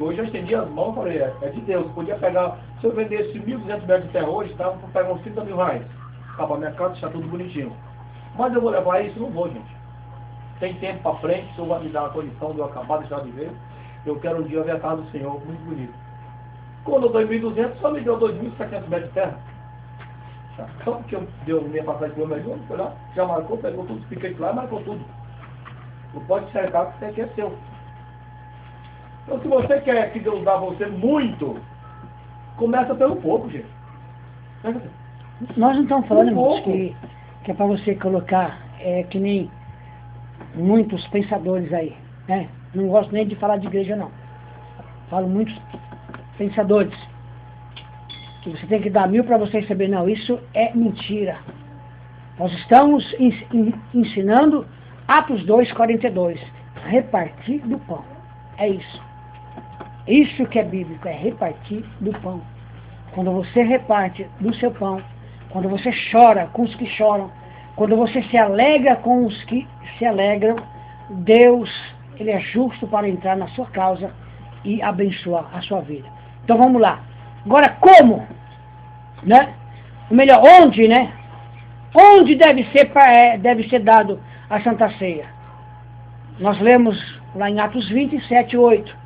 Hoje eu estendi as mãos e falei, é de Deus. Podia pegar, se eu vendesse 1.200 metros de terra hoje, estava para pegar uns 30 mil reais. Acabar minha casa, deixar tudo bonitinho. Mas eu vou levar isso? Não vou, gente. Tem tempo para frente, o Senhor vai me dar a condição de eu acabar, deixar de ver. Eu quero um dia ver a casa do Senhor, muito bonito. Quando eu dou 1.200, só me deu 2.700 metros de terra. Só porque eu dei minha passagem para o meu foi lá, já marcou, pegou tudo, fiquei lá e marcou tudo. Não pode cercar porque isso aqui é seu. Então se você quer que Deus dá a você muito, começa pelo pouco, gente. Nós não estamos falando, irmãos, que é para você colocar, que nem muitos pensadores aí, né? Não gosto nem de falar de igreja, não. Falo muitos pensadores que você tem que dar 1.000 para você receber. Não, isso é mentira. Nós estamos ensinando Atos 2:42, repartir do pão. É isso. Isso que é bíblico, é repartir do pão. Quando você reparte do seu pão, quando você chora com os que choram, quando você se alegra com os que se alegram, Deus, Ele é justo para entrar na sua causa e abençoar a sua vida. Então vamos lá. Agora como? Né? ou melhor, onde, né? Onde deve ser dado a Santa Ceia? Nós lemos lá em Atos 27, 8,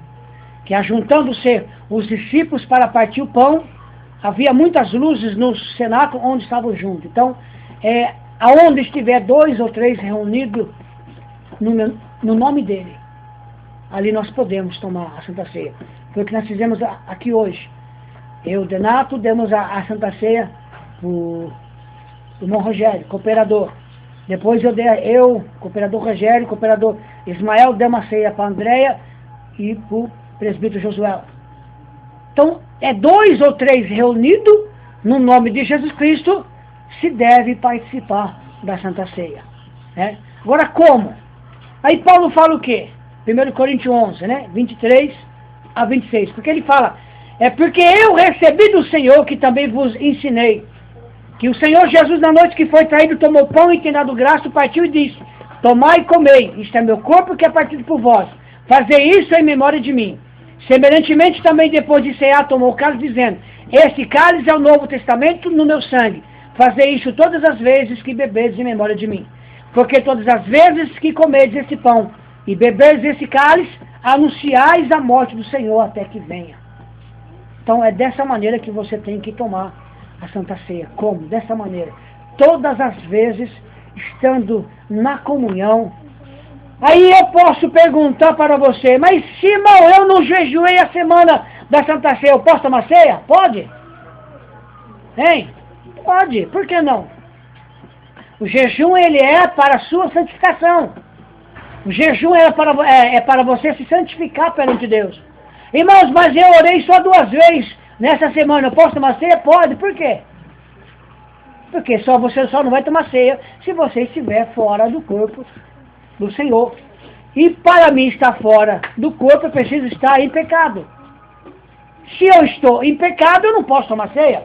que ajuntando-se os discípulos para partir o pão, havia muitas luzes no cenáculo onde estavam juntos. Então, aonde estiver 2 ou 3 reunidos no nome dele, ali nós podemos tomar a Santa Ceia. Foi o que nós fizemos aqui hoje. Eu, Denato, demos a Santa Ceia para o irmão Rogério, cooperador. Depois cooperador Rogério, cooperador Ismael, demos a ceia para a Andréia e para o presbítero Josué. Então, 2 ou 3 reunidos no nome de Jesus Cristo, se deve participar da Santa Ceia. Né? Agora, como? Aí Paulo fala o quê? 1 Coríntios 11, né? 23 a 26. Porque ele fala, porque eu recebi do Senhor, que também vos ensinei, que o Senhor Jesus, na noite que foi traído, tomou pão e, tendo dado graça, partiu e disse, tomai e comei, isto é meu corpo que é partido por vós. Fazei isso em memória de mim. Semelhantemente, também depois de cear, tomou o cálice, dizendo, este cálice é o Novo Testamento no meu sangue. Fazei isso todas as vezes que bebedes em memória de mim. Porque todas as vezes que comedes esse pão e bebedes esse cálice, anunciais a morte do Senhor até que venha. Então é dessa maneira que você tem que tomar a Santa Ceia. Como? Dessa maneira. Todas as vezes, estando na comunhão. Aí eu posso perguntar para você, mas Simão, eu não jejuei a semana da Santa Ceia, eu posso tomar ceia? Pode? Hein? Pode, por que não? O jejum, ele é para a sua santificação. O jejum é para você se santificar perante Deus. Irmãos, mas eu orei só 2 vezes nessa semana, eu posso tomar ceia? Pode, por quê? Porque você só não vai tomar ceia se você estiver fora do corpo do Senhor. E para mim estar fora do corpo, eu preciso estar em pecado. Se eu estou em pecado, eu não posso tomar ceia.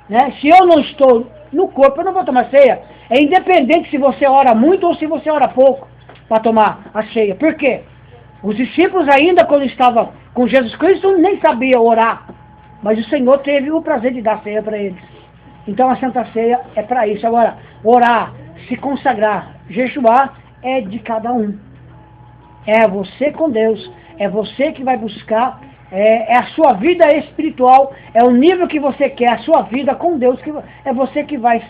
Né? Se eu não estou no corpo, eu não vou tomar ceia. É independente se você ora muito ou se você ora pouco para tomar a ceia. Por quê? Os discípulos ainda, quando estavam com Jesus Cristo, nem sabiam orar. Mas o Senhor teve o prazer de dar ceia para eles. Então a Santa Ceia é para isso. Agora, orar, se consagrar, jejuar, é de cada um. É você com Deus. É você que vai buscar. É a sua vida espiritual. É o nível que você quer. A sua vida com Deus. É você que vai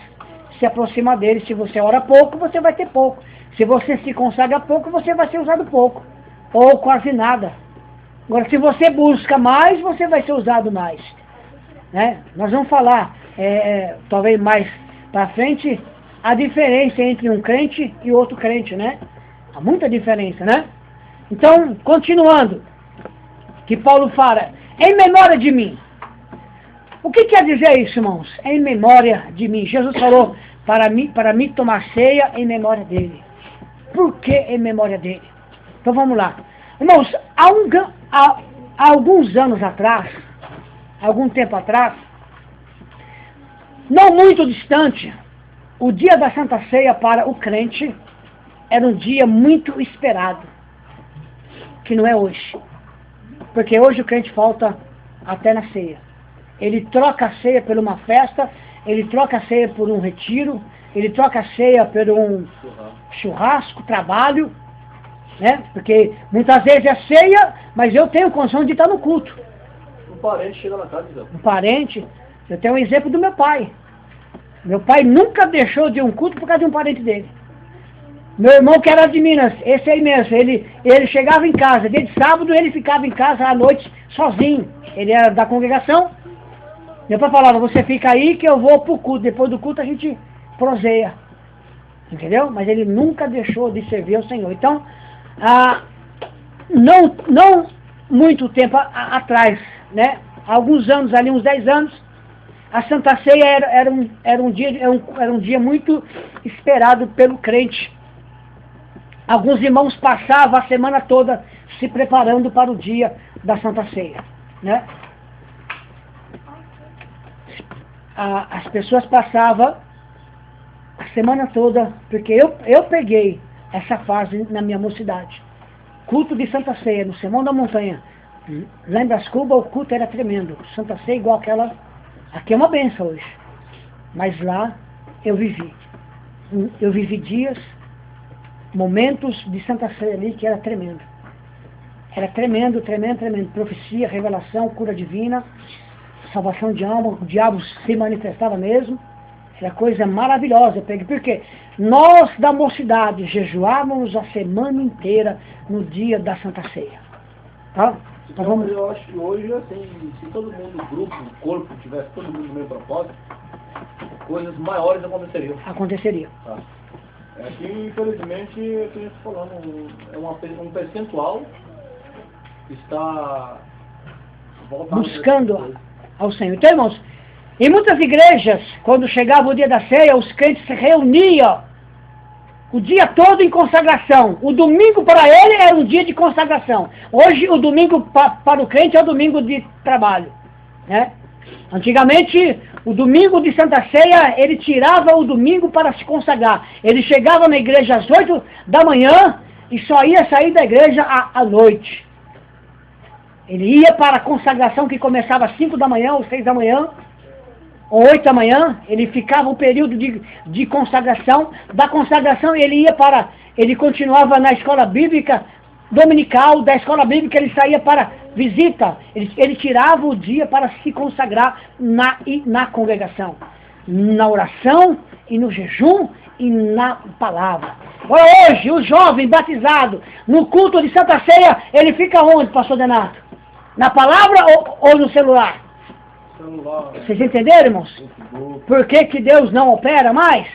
se aproximar dele. Se você ora pouco, você vai ter pouco. Se você se consagra pouco, você vai ser usado pouco. Ou quase nada. Agora, se você busca mais, você vai ser usado mais. Né? Nós vamos falar, talvez mais para frente, a diferença entre um crente e outro crente, né? Há muita diferença, né? Então, continuando, que Paulo fala, em memória de mim. O que quer dizer isso, irmãos? Em memória de mim. Jesus falou para mim tomar ceia em memória dele. Por que em memória dele? Então vamos lá. Irmãos, há alguns anos atrás, algum tempo atrás, não muito distante, o dia da Santa Ceia para o crente era um dia muito esperado, que não é hoje. Porque hoje o crente falta até na ceia. Ele troca a ceia por uma festa, ele troca a ceia por um retiro, ele troca a ceia por um churrasco, trabalho, né? Porque muitas vezes é ceia, mas eu tenho condição de estar no culto. Um parente chega na casa, então. Um parente, eu tenho um exemplo do meu pai. Meu pai nunca deixou de ir um culto por causa de um parente dele. Meu irmão, que era de Minas, esse aí mesmo, ele chegava em casa, dia de sábado ele ficava em casa à noite sozinho. Ele era da congregação. Meu pai falava, você fica aí que eu vou pro culto, depois do culto a gente proseia. Entendeu? Mas ele nunca deixou de servir ao Senhor. Então, não muito tempo atrás, né? Alguns anos ali, uns 10 anos, a Santa Ceia era um dia muito esperado pelo crente. Alguns irmãos passavam a semana toda se preparando para o dia da Santa Ceia, né? As pessoas passavam a semana toda, porque eu peguei essa fase na minha mocidade. Culto de Santa Ceia, no Sermão da Montanha. Lá em Brascuba o culto era tremendo. Santa Ceia igual aquela. Aqui é uma benção hoje. Mas lá eu vivi. Eu vivi dias, momentos de Santa Ceia ali que era tremendo. Era tremendo, tremendo, tremendo. Profecia, revelação, cura divina, salvação de alma, o diabo se manifestava mesmo. Era coisa maravilhosa. Porque nós da mocidade jejuávamos a semana inteira no dia da Santa Ceia. Tá? Então, vamos... Eu acho que hoje, assim, se todo mundo, o grupo, o corpo, tivesse todo mundo no mesmo propósito, coisas maiores aconteceriam. Aconteceria. Tá. É que, infelizmente, é o que a gente está falando, um percentual que está buscando ao Senhor. Então, irmãos, em muitas igrejas, quando chegava o dia da ceia, os crentes se reuniam o dia todo em consagração. O domingo para ele era um dia de consagração. Hoje o domingo para o crente é o domingo de trabalho, né? Antigamente, o domingo de Santa Ceia, ele tirava o domingo para se consagrar. Ele chegava na igreja às 8 da manhã e só ia sair da igreja à noite. Ele ia para a consagração que começava às 5 da manhã ou 6 da manhã, ou 8 da manhã, ele ficava um período de consagração. Da consagração ele continuava na escola bíblica dominical. Da escola bíblica ele saía para visita. Ele tirava o dia para se consagrar na congregação, na oração e no jejum e na palavra. Agora hoje, o jovem batizado no culto de Santa Ceia, ele fica onde, pastor Denato? Na palavra ou no celular? Vocês entenderam, irmãos? Por que Deus não opera mais?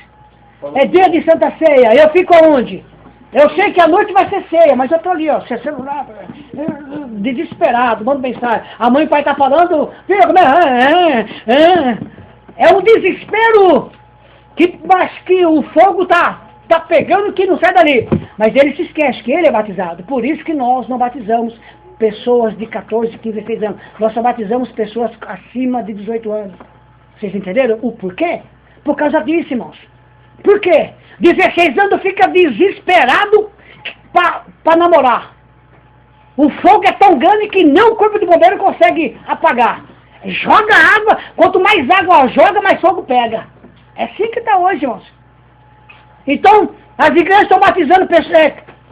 É dia de Santa Ceia. Eu fico aonde? Eu sei que a noite vai ser ceia, mas eu estou ali, ó, sem celular, desesperado, mando mensagem. A mãe e o pai estão falando, filho, como é um desespero, mas que o fogo tá pegando que não sai dali. Mas ele se esquece que ele é batizado. Por isso que nós não batizamos pessoas de 14, 15, 16 anos. Nós só batizamos pessoas acima de 18 anos. Vocês entenderam o porquê? Por causa disso, irmãos. Por quê? 16 anos fica desesperado para namorar. O fogo é tão grande que nem o corpo de bombeiro consegue apagar. Joga água, quanto mais água joga, mais fogo pega. É assim que está hoje, irmãos. Então, as igrejas estão batizando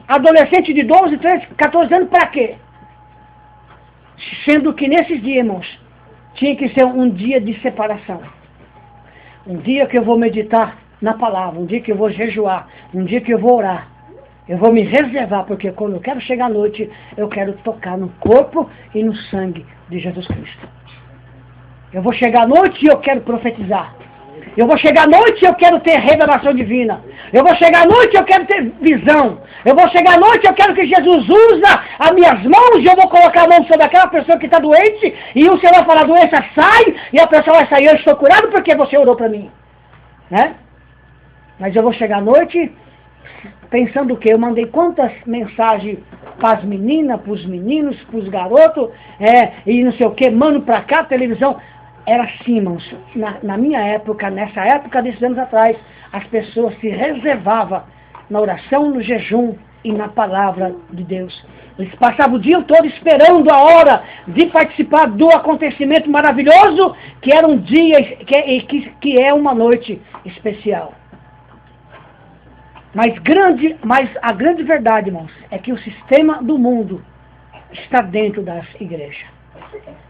adolescentes de 12, 13, 14 anos para quê? Sendo que nesses dias, irmãos, tinha que ser um dia de separação. Um dia que eu vou meditar na palavra, um dia que eu vou jejuar, um dia que eu vou orar. Eu vou me reservar, porque quando eu quero chegar à noite, eu quero tocar no corpo e no sangue de Jesus Cristo. Eu vou chegar à noite e eu quero profetizar. Eu vou chegar à noite e eu quero ter revelação divina. Eu vou chegar à noite e eu quero ter visão. Eu vou chegar à noite e eu quero que Jesus usa as minhas mãos e eu vou colocar a mão sobre aquela pessoa que está doente e o Senhor vai falar, a doença sai, e a pessoa vai sair, eu estou curado porque você orou para mim. Né? Mas eu vou chegar à noite pensando o quê? Eu mandei quantas mensagens para as meninas, para os meninos, para os garotos, e não sei o quê, mando para cá, televisão. Era assim, irmãos, na minha época, nessa época desses anos atrás, as pessoas se reservavam na oração, no jejum e na palavra de Deus. Eles passavam o dia todo esperando a hora de participar do acontecimento maravilhoso, que era um dia, que é uma noite especial. Mas a grande verdade, irmãos, é que o sistema do mundo está dentro das igrejas.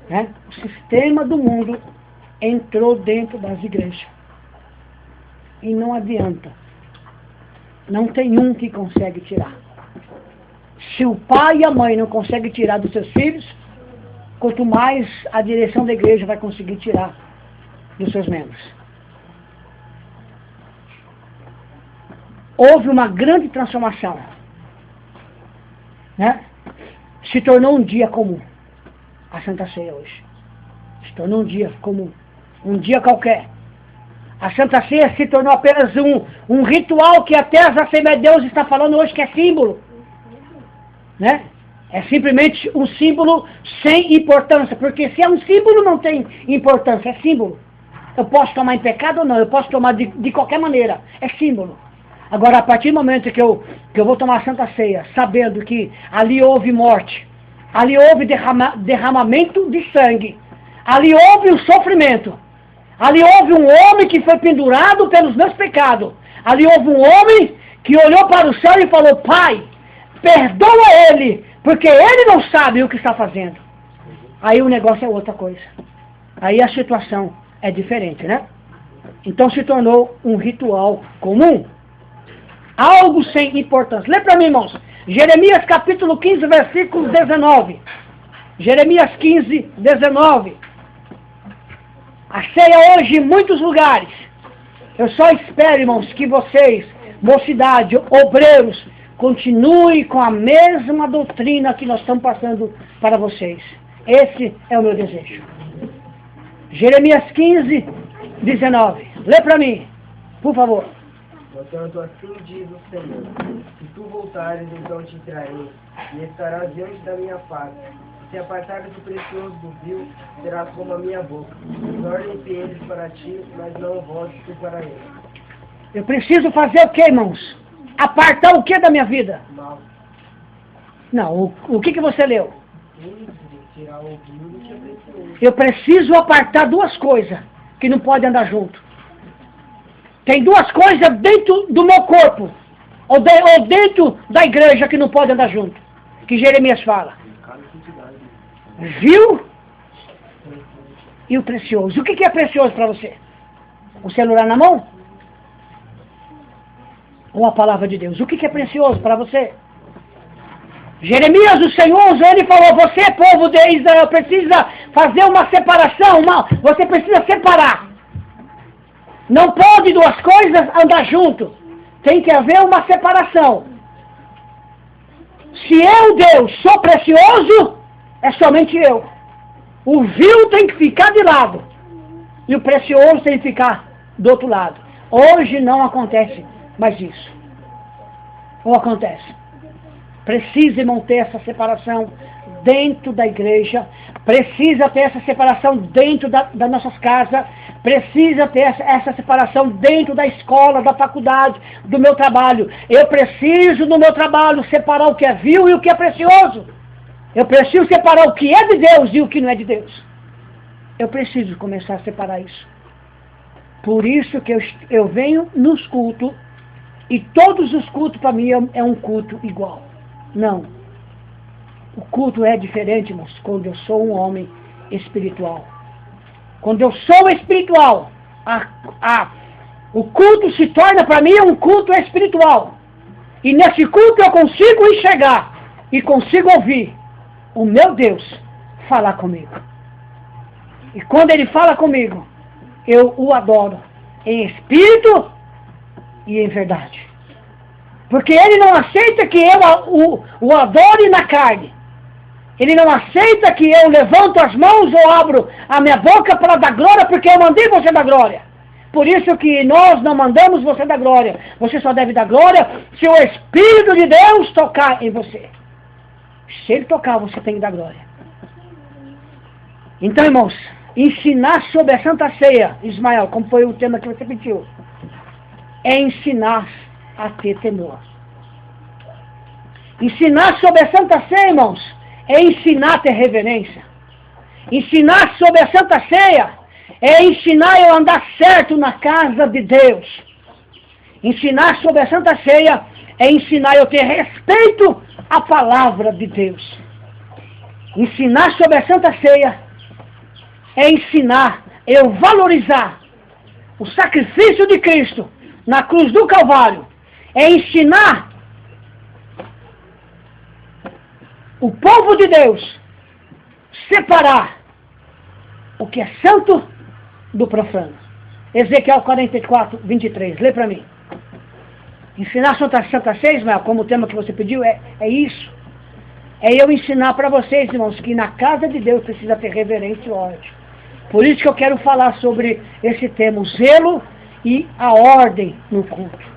Né? O sistema do mundo entrou dentro das igrejas. E não adianta. Não tem um que consegue tirar. Se o pai e a mãe não conseguem tirar dos seus filhos, quanto mais a direção da igreja vai conseguir tirar dos seus membros. Houve uma grande transformação. Né? Se tornou um dia comum. A Santa Ceia hoje. Se tornou um dia comum. Um dia qualquer. A Santa Ceia se tornou apenas um ritual que até as Assembleias de Deus está falando hoje que é símbolo. Né? É simplesmente um símbolo sem importância. Porque se é um símbolo não tem importância. É símbolo. Eu posso tomar em pecado ou não. Eu posso tomar de qualquer maneira. É símbolo. Agora, a partir do momento que eu vou tomar a Santa Ceia, sabendo que ali houve morte, ali houve derramamento de sangue, ali houve o sofrimento, Ali houve um homem que foi pendurado pelos meus pecados. Ali houve um homem que olhou para o céu e falou: Pai, perdoa ele, porque ele não sabe o que está fazendo. Aí o negócio é outra coisa. Aí a situação é diferente, né? Então se tornou um ritual comum. Algo sem importância. Lê para mim, irmãos. Jeremias capítulo 15, versículo 19. Jeremias 15, 19. A ceia hoje em muitos lugares. Eu só espero, irmãos, que vocês, mocidade, obreiros, continuem com a mesma doutrina que nós estamos passando para vocês. Esse é o meu desejo. Jeremias 15, 19. Lê para mim, por favor. Portanto, assim diz o Senhor: se tu voltares, então te trarei, e estarás diante da minha face. Se apartares do precioso do vil, serás como a minha boca. Tornem-se eles para ti, mas não voltes tu para eles. Eu preciso fazer o que, irmãos? Apartar o que da minha vida? Mal. Não, o que você leu? Tirar o vil do que é precioso. Eu preciso apartar duas coisas que não podem andar junto. Tem duas coisas dentro do meu corpo, ou dentro da igreja, que não podem andar junto, que Jeremias fala. Vil e o precioso. O que é precioso para você? O celular na mão? Ou a palavra de Deus? O que é precioso para você? Jeremias, o Senhor, ele falou: você, povo de Israel, precisa fazer uma separação. Você precisa separar. Não pode duas coisas andar junto. Tem que haver uma separação. Se eu, Deus, sou precioso, é somente eu. O vil tem que ficar de lado. E o precioso tem que ficar do outro lado. Hoje não acontece mais isso. Ou acontece. Precisa manter essa separação dentro da igreja. Precisa ter essa separação dentro das nossas casas. Precisa ter essa separação dentro da escola, da faculdade, do meu trabalho. Eu preciso, no meu trabalho, separar o que é vil e o que é precioso. Eu preciso separar o que é de Deus e o que não é de Deus. Eu preciso começar a separar isso. Por isso que eu venho nos cultos, e todos os cultos para mim é um culto igual. Não. O culto é diferente, irmãos, quando eu sou um homem espiritual. Quando eu sou espiritual, o culto se torna para mim um culto espiritual. E nesse culto eu consigo enxergar e consigo ouvir o meu Deus falar comigo. E quando Ele fala comigo, eu o adoro em espírito e em verdade. Porque Ele não aceita que eu o adore na carne. Ele não aceita que eu levanto as mãos ou abro a minha boca para dar glória, porque eu mandei você dar glória. Por isso que nós não mandamos você dar glória. Você só deve dar glória se o Espírito de Deus tocar em você. Se Ele tocar, você tem que dar glória. Então, irmãos, ensinar sobre a Santa Ceia, Ismael, como foi o tema que você pediu, é ensinar a ter temor. Ensinar sobre a Santa Ceia, irmãos, é ensinar a ter reverência. Ensinar sobre a Santa Ceia é ensinar eu andar certo na casa de Deus. Ensinar sobre a Santa Ceia é ensinar eu ter respeito à palavra de Deus. Ensinar sobre a Santa Ceia é ensinar eu valorizar o sacrifício de Cristo na cruz do Calvário. É ensinar o povo de Deus separar o que é santo do profano. Ezequiel 44, 23. Lê para mim. Ensinar Santa Ceia, Ismael, como o tema que você pediu, é isso. É eu ensinar para vocês, irmãos, que na casa de Deus precisa ter reverência e ordem. Por isso que eu quero falar sobre esse tema, o zelo e a ordem no culto.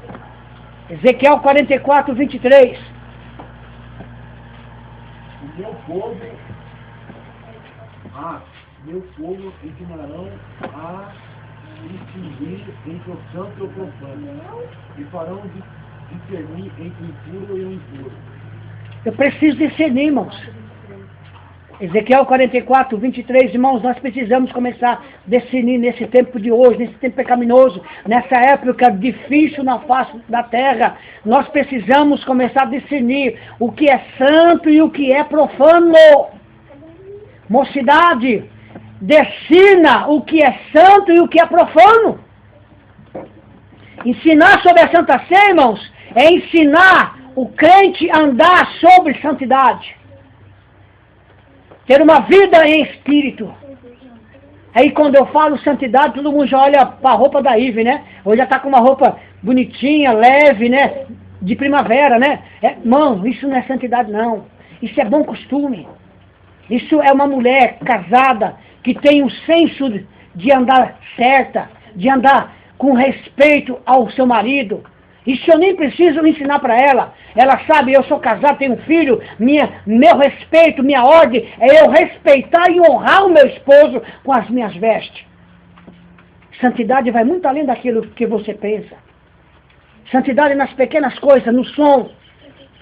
Ezequiel 44, 23. Meu povo ensinarão a distinguir entre o santo e o profano, e farão discernir entre o impuro e o impuro. Eu preciso discernir, irmãos. Ezequiel 44, 23, irmãos, nós precisamos começar a definir nesse tempo de hoje, nesse tempo pecaminoso, nessa época difícil na face da terra, nós precisamos começar a definir o que é santo e o que é profano. Mocidade, defina o que é santo e o que é profano. Ensinar sobre a Santa Ceia, irmãos, é ensinar o crente a andar sobre santidade. Ter uma vida em espírito. Aí quando eu falo santidade, todo mundo já olha para a roupa da Ive, né? Ou já está com uma roupa bonitinha, leve, né? De primavera, né? Irmão, isso não é santidade não. Isso é bom costume. Isso é uma mulher casada que tem o senso de andar certa, de andar com respeito ao seu marido. Isso eu nem preciso ensinar para ela. Ela sabe, eu sou casado, tenho um filho, meu respeito, minha ordem é eu respeitar e honrar o meu esposo com as minhas vestes. Santidade vai muito além daquilo que você pensa. Santidade nas pequenas coisas, no som.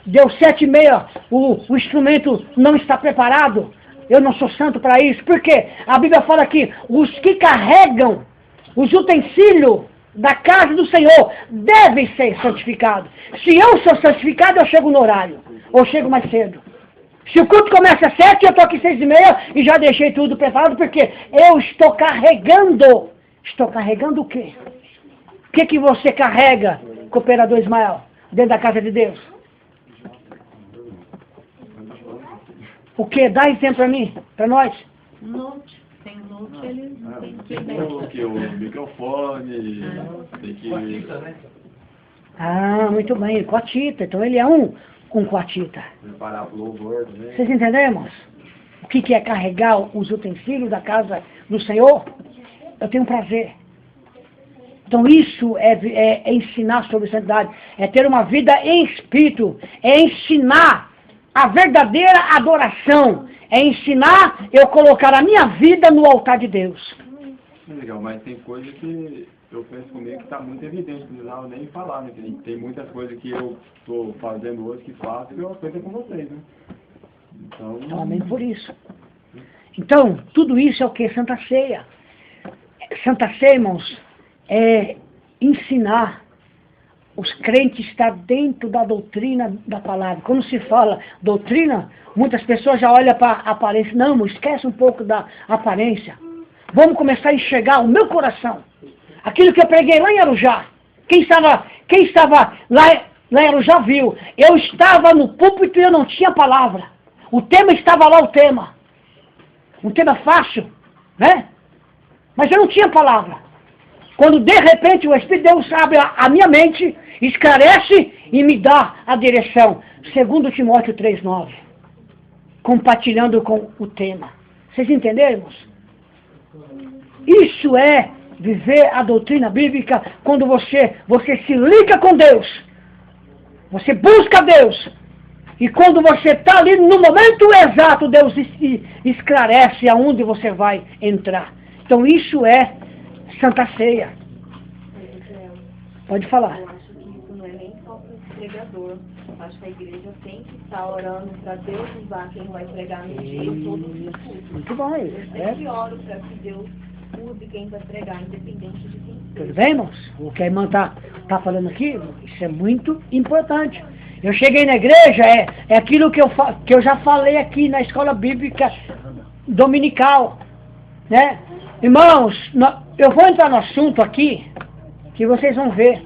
Deu 7h30, o instrumento não está preparado. Eu não sou santo para isso. Por quê? A Bíblia fala que os que carregam os utensílios da casa do Senhor devem ser santificados. Se eu sou santificado, eu chego no horário. Ou chego mais cedo. Se o culto começa às 7, eu estou aqui 6h30 e já deixei tudo preparado, porque eu estou carregando. Estou carregando o quê? O que você carrega, cooperador Ismael, dentro da casa de Deus? O que? Dá exemplo para mim, para nós. Note. Tem note, ele tem que Tem o microfone, tem que... Ah, muito bem, coatita. Então ele é um coatita. Preparar o louvor, né? Vocês entendemos? O que é carregar os utensílios da casa do Senhor? Eu tenho prazer. Então isso é ensinar sobre santidade. É ter uma vida em espírito. É ensinar a verdadeira adoração. É ensinar eu colocar a minha vida no altar de Deus. Legal, mas tem coisa que eu penso comigo que está muito evidente, não precisava nem falar, né? Tem muitas coisas que eu estou fazendo hoje que faço e eu aprendo com vocês, né? Então... Amém por isso. Então, tudo isso é o que? Santa Ceia. Santa Ceia, irmãos, é ensinar os crentes a estar dentro da doutrina da palavra. Quando se fala doutrina, muitas pessoas já olham para a aparência. Não, esquece um pouco da aparência. Vamos começar a enxergar o meu coração. Aquilo que eu preguei lá em Arujá. Quem estava lá em Arujá viu. Eu estava no púlpito e eu não tinha palavra. O tema estava lá, o tema. Um tema fácil, né? Mas eu não tinha palavra. Quando de repente o Espírito de Deus abre a minha mente, esclarece e me dá a direção. 2 Timóteo 3,9. Compartilhando com o tema. Vocês entenderam, irmãos? Isso é viver a doutrina bíblica quando você se liga com Deus. Você busca Deus. E quando você está ali no momento exato, Deus esclarece aonde você vai entrar. Então isso é Santa Ceia. Pode falar. Eu acho que isso não é nem só para o pregador. Eu acho que a igreja tem que estar orando para Deus usar quem vai pregar no dia todos os dias. Muito bom. Eu sempre oro para que Deus use quem vai pregar, independente de quem seja. Tudo bem, irmãos? O que a irmã está falando aqui, isso é muito importante. Eu cheguei na igreja, é aquilo que eu já falei aqui na escola bíblica dominical, né? Irmãos, eu vou entrar no assunto aqui, que vocês vão ver,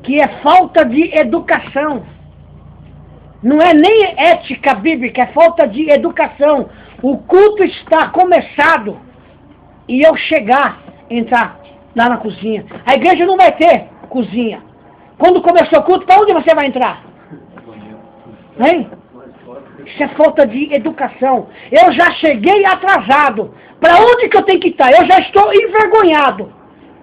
que é falta de educação. Não é nem ética bíblica, é falta de educação. O culto está começado e eu entrar lá na cozinha. A igreja não vai ter cozinha. Quando começou o culto, para onde você vai entrar? Hein? Isso é falta de educação. Eu já cheguei atrasado. Para onde que eu tenho que estar? Eu já estou envergonhado.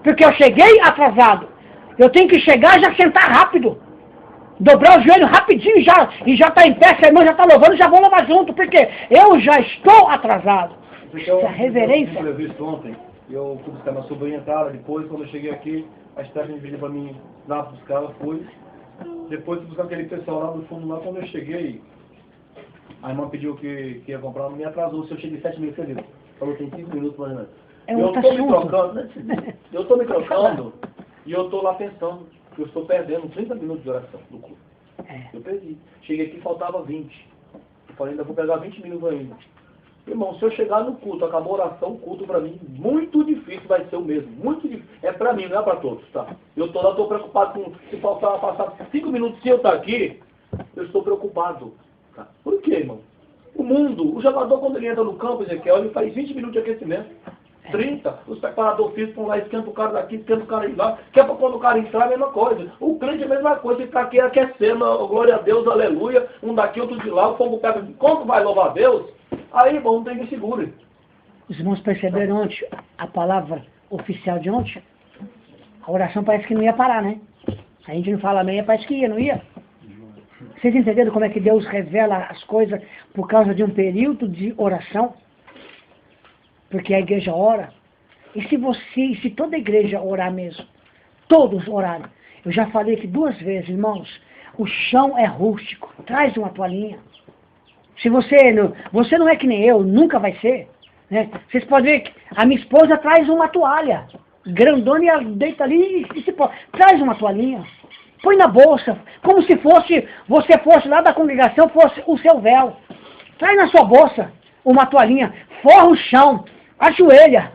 Porque eu cheguei atrasado. Eu tenho que chegar e já sentar rápido. Dobrar o joelho rapidinho e já está em pé. Se a irmã já está louvando, já vou louvar junto. Porque eu já estou atrasado. Isso é reverência. Eu vi isso ontem. Eu fui buscar minha sobrinha em casa. Depois, quando eu cheguei aqui, a Stephanie pediu para mim lá buscar. Ela foi. Depois de buscar aquele pessoal lá do fundo lá, quando eu cheguei, A irmã pediu que ia comprar, não me atrasou. Se eu cheguei 7 minutos, você viu? Falou, tem 5 minutos mais ou menos. É Eu outro tô me assunto. trocando, né? Eu tô me trocando e eu tô lá pensando que eu estou perdendo 30 minutos de oração do culto. É. Eu perdi. Cheguei aqui e faltava 20. Eu falei, ainda vou pegar 20 minutos ainda. Irmão, se eu chegar no culto, acabou a oração, o culto pra mim, muito difícil vai ser o mesmo. Muito difícil. É pra mim, não é pra todos, tá? Eu tô lá, tô preocupado com se faltar passar 5 minutos se eu estar aqui, eu estou preocupado. Tá? Por quê, irmão? O mundo, o jogador quando ele entra no campo, Ezequiel, ele faz 20 minutos de aquecimento. 30, os preparadores físicos vão lá, esquenta o cara daqui, esquenta o cara de lá, que é pra quando o cara entrar, a mesma coisa. O crente é a mesma coisa, ele tá aqui aquecendo, glória a Deus, aleluia, um daqui, outro de lá, o fogo pega, quando vai louvar a Deus, aí, irmão, não tem que segure. Os irmãos perceberam ontem a palavra oficial de ontem? A oração parece que não ia parar, né? A gente não fala amém, parece que ia, não ia? Vocês entenderam como é que Deus revela as coisas por causa de um período de oração? Porque a igreja ora. E se toda a igreja orar mesmo, todos orarem. Eu já falei aqui 2 vezes, irmãos, o chão é rústico, traz uma toalhinha. Se você não é que nem eu, nunca vai ser, né? Vocês podem ver que a minha esposa traz uma toalha, grandona, e ela deita ali e se pode. Traz uma toalhinha, põe na bolsa, como se você fosse lá da congregação, fosse o seu véu. Traz na sua bolsa uma toalhinha, forra o chão, ajoelha,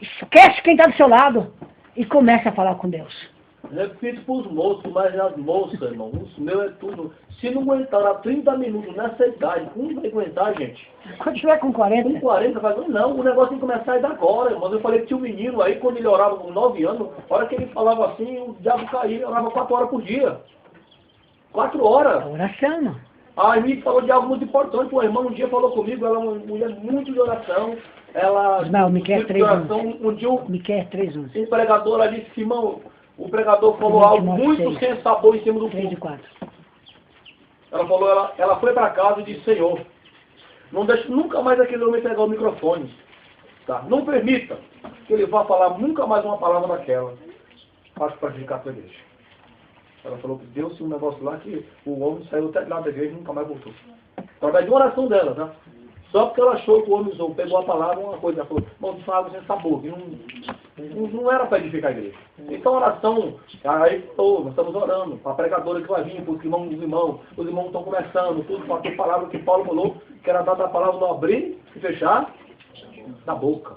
esquece quem está do seu lado e começa a falar com Deus. Repito para os moços, mas as moças, irmão, os meus é tudo. Se não aguentar 30 minutos nessa idade, como vai aguentar, gente? Quando tiver com 40. Com 40, vai, não, o negócio tem que começar a ir agora, irmão. Eu falei que tinha um menino aí, quando ele orava com 9 anos, a hora que ele falava assim, o diabo caía, ele orava 4 horas por dia. 4 horas. É oração, não. A Amy falou de algo muito importante. Uma irmã um dia falou comigo, ela é uma mulher muito de oração. Ela. Não, me quer 3 anos. Um dia Me quer 3 anos. um pregador, ela disse que, irmão, o pregador falou algo muito sem sabor em cima do 3 e púlpito. 4. Ela falou, ela foi para casa e disse, Senhor, não deixe nunca mais aquele homem pegar o microfone. Tá? Não permita que ele vá falar nunca mais uma palavra daquela. Acho para dedicar a tua igreja. Ela falou que deu-se um negócio lá que o homem saiu até lá da igreja e nunca mais voltou. Através de uma oração dela, tá? Só porque ela achou que o homem usou, pegou a palavra, uma coisa, ela falou, não, isso é água sem sabor, que não era para edificar a igreja. Então a oração, aí nós estamos orando, para a pregadora que vai vir, para os irmãos estão conversando, tudo, para ter palavra que Paulo falou, que era dar a palavra no abrir e fechar da boca.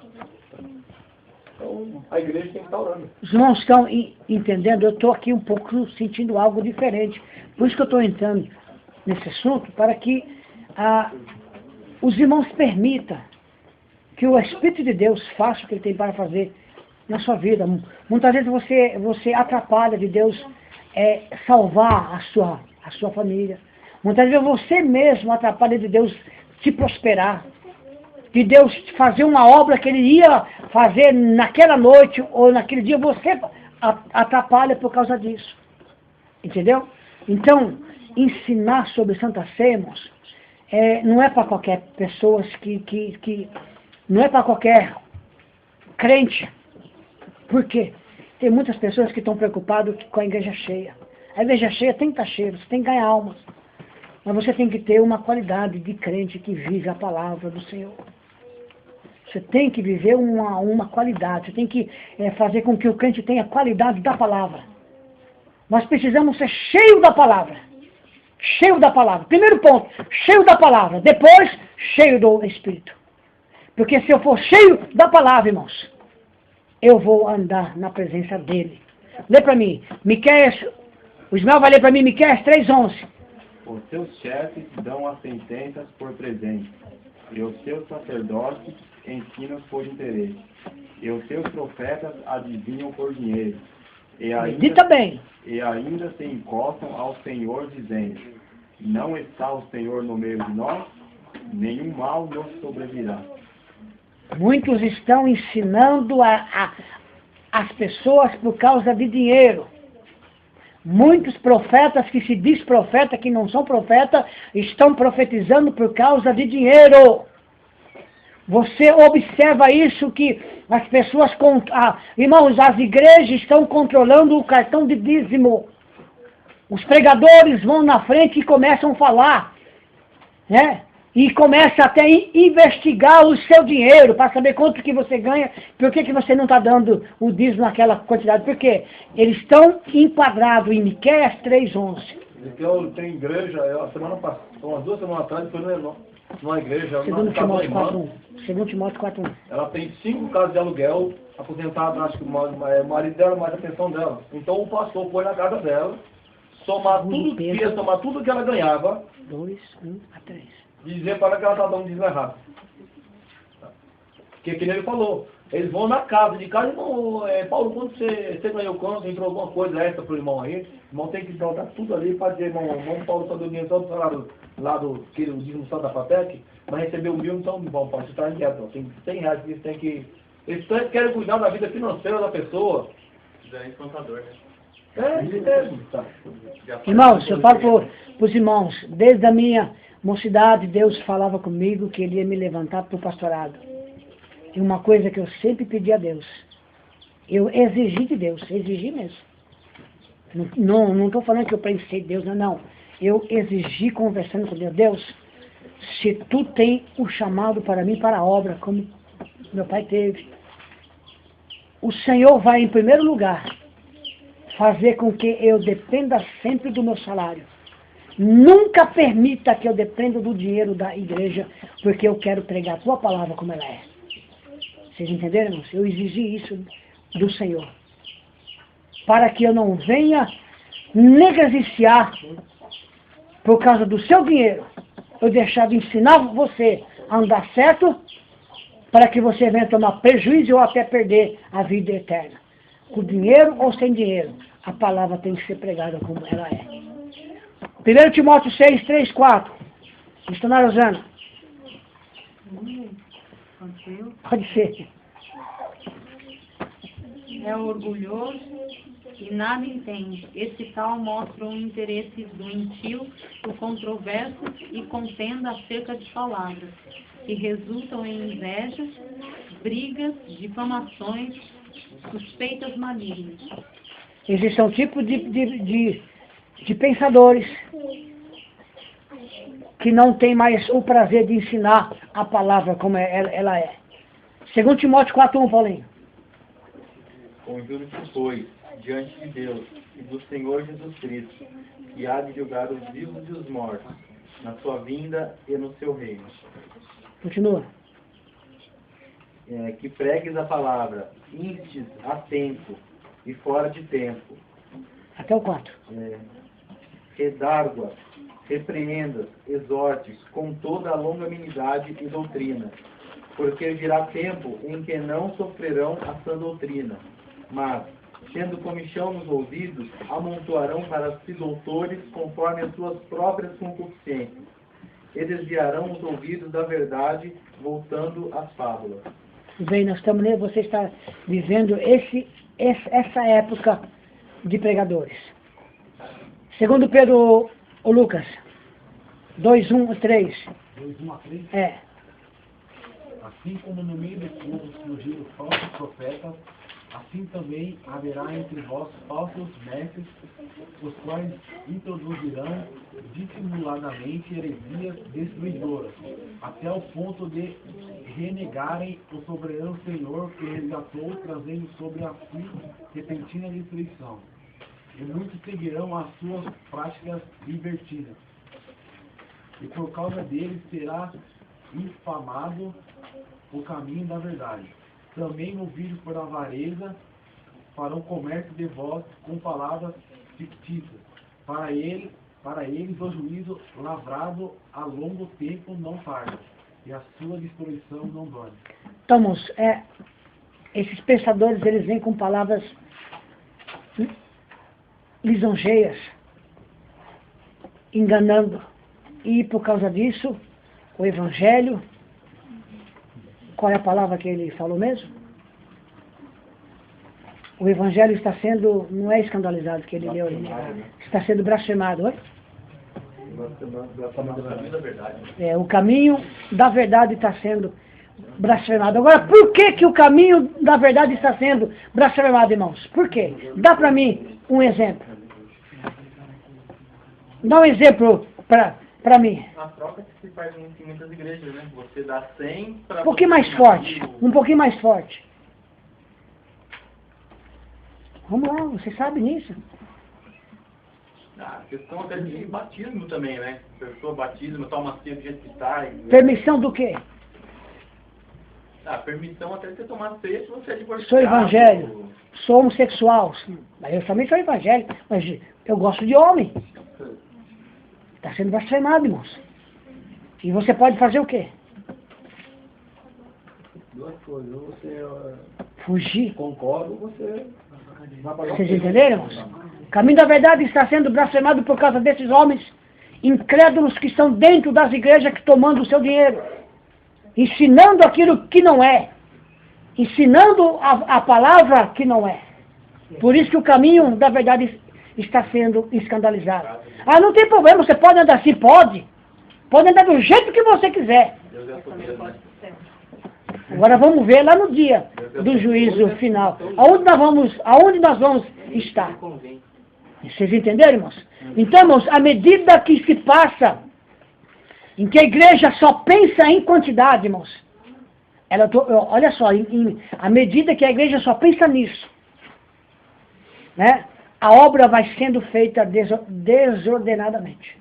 Então a igreja tem que estar orando. Os irmãos estão entendendo, eu estou aqui um pouco sentindo algo diferente. Por isso que eu estou entrando nesse assunto, para que os irmãos permitam que o Espírito de Deus faça o que Ele tem para fazer na sua vida. Muitas vezes você atrapalha de Deus salvar a sua família. Muitas vezes você mesmo atrapalha de Deus te prosperar. De Deus fazer uma obra que Ele ia fazer naquela noite ou naquele dia, você atrapalha por causa disso. Entendeu? Então, ensinar sobre Santa Ceia, irmãos, não é para qualquer pessoa não é para qualquer crente. Por quê? Tem muitas pessoas que estão preocupadas com a igreja cheia. A igreja cheia tem que estar cheia, você tem que ganhar almas. Mas você tem que ter uma qualidade de crente que vive a palavra do Senhor. Você tem que viver uma qualidade, você tem que fazer com que o crente tenha qualidade da palavra. Nós precisamos ser cheio da palavra. Cheio da palavra. Primeiro ponto, cheio da palavra. Depois, cheio do Espírito. Porque se eu for cheio da palavra, irmãos, eu vou andar na presença dele. Lê para mim. Miqueias, o Ismael vai ler para mim, Miqueias 3:11. Os seus chefes dão as sentenças por presente, e os seus sacerdotes ensinam por interesse, e os seus profetas adivinham por dinheiro. Dita bem. E ainda se encostam ao Senhor, dizendo, não está o Senhor no meio de nós, nenhum mal nos sobrevirá. Muitos estão ensinando as pessoas por causa de dinheiro. Muitos profetas que se diz profeta, que não são profetas, estão profetizando por causa de dinheiro. Você observa isso, que as pessoas, irmãos, as igrejas estão controlando o cartão de dízimo. Os pregadores vão na frente e começam a falar, né? E começa até a investigar o seu dinheiro para saber quanto que você ganha, por que você não está dando o dízimo naquela quantidade. Porque eles estão enquadrados em Miqueias 3:11. Eu tenho igreja, a semana passada, umas 2 semanas atrás, foi numa igreja, Segundo Timóteo 4:1. Segundo Timóteo 4:1. Ela tem 5 casas de aluguel, aposentada, acho que o marido dela, mais a pensão dela. Então o pastor foi na casa dela, somar tudo que ela ganhava. 2, 1 a 3. E dizer para ela que ela está dando dízimo errado. Porque que nem ele falou, eles vão na casa, irmão, Paulo, quando você ganhou quanto, entrou alguma coisa extra pro irmão aí, o irmão tem que jogar tudo ali para dizer, irmão, Paulo só deu dinheiro só do salário lá do que o dízimo só da FATEC, mas recebeu 1.000, então, bom, Paulo, você está inquieto, tem 100 reais que eles têm que... Eles querem cuidar da vida financeira da pessoa. Isso é espantador, né? É, isso mesmo. Tá. Irmãos, eu falo para os irmãos, desde a minha mocidade, Deus falava comigo que Ele ia me levantar para o pastorado. E uma coisa que eu sempre pedi a Deus, eu exigi de Deus, exigi mesmo. Não estou falando que eu pensei de Deus, não. Eu exigi conversando com Deus, Deus, se Tu tem o chamado para mim para a obra, como meu pai teve, o Senhor vai em primeiro lugar fazer com que eu dependa sempre do meu salário. Nunca permita que eu dependa do dinheiro da igreja, porque eu quero pregar a Tua palavra como ela é. Vocês entenderam, irmãos? Eu exigi isso do Senhor. Para que eu não venha negligenciar por causa do seu dinheiro. Eu deixar de ensinar você a andar certo, para que você venha tomar prejuízo ou até perder a vida eterna. Com dinheiro ou sem dinheiro, a palavra tem que ser pregada como ela é. 1 Timóteo 6, 3, 4. Missionária Rosana. Pode ser. É orgulhoso e nada entende. Esse tal mostra um interesse doentio, por controvérsias e contenda acerca de palavras, que resultam em invejas, brigas, difamações, suspeitas malignas. Existe um tipo de pensadores que não tem mais o prazer de ensinar a palavra como ela é. Segundo Timóteo 4:1, Paulinho. Conjuro-te, pois, diante de Deus e do Senhor Jesus Cristo, que há de julgar os vivos e os mortos, na sua vinda e no seu reino. Continua. Que pregues a palavra, instes a tempo e fora de tempo. Até o 4. Redargua, repreendas, exortes, com toda a longanimidade e doutrina, porque virá tempo em que não sofrerão a sã doutrina, mas, tendo comichão nos ouvidos, amontoarão para si doutores conforme as suas próprias concupiscências, e desviarão os ouvidos da verdade, voltando às fábulas. Bem, nós estamos, você está vivendo essa época de pregadores. Segundo Pedro, o Lucas, 2:1 a 3. 2:1 a 3? É. Assim como no meio do povo surgiram falsos profetas, assim também haverá entre vós falsos mestres, os quais introduzirão dissimuladamente heresias destruidoras, até o ponto de renegarem o soberano Senhor que resgatou, trazendo sobre a si repentina destruição. E muitos seguirão as suas práticas libertinas. E por causa deles será infamado o caminho da verdade. Também movidos por avareza, farão comércio de vós com palavras fictícias. Para eles o juízo lavrado a longo tempo não tarda, e a sua destruição não dói. Então, esses pensadores, eles vêm com palavras lisonjeias, enganando. E por causa disso, o Evangelho, qual é a palavra que ele falou mesmo? O Evangelho está sendo, não é escandalizado que ele leu, está sendo blasfemado, oi? O caminho da verdade está sendo blasfemado. Agora, por que o caminho da verdade está sendo blasfemado, irmãos? Por quê? Dá para mim um exemplo. Dá um exemplo para mim? A troca que se faz em muitas igrejas, né? Você dá 100 para... Um pouquinho mais forte. Um pouquinho mais forte. Vamos lá, você sabe nisso. A questão até de batismo também, né? A pessoa batismo, toma ceia do jeito que está. Permissão do quê? Permissão até de você tomar ceia se você é divorciado. Sou evangélico, sou homossexual. Mas eu também sou evangélico, mas eu gosto de homem. Está sendo blasfemado, irmãos. E você pode fazer o quê? Duas coisas. Ou você fugir. concorda ou você... Vocês entenderam, irmãos? O caminho da verdade está sendo blasfemado por causa desses homens incrédulos que estão dentro das igrejas que tomando o seu dinheiro. Ensinando aquilo que não é. Ensinando a palavra que não é. Por isso que o caminho da verdade está sendo escandalizado. Ah, não tem problema, você pode andar assim, pode. Pode andar do jeito que você quiser. Agora vamos ver lá no dia do juízo final. Aonde nós vamos estar. Vocês entenderam, irmãos? Então, irmãos, à medida que se passa, em que a igreja só pensa em quantidade, irmãos. Olha só, à medida que a igreja só pensa nisso, né, a obra vai sendo feita desordenadamente.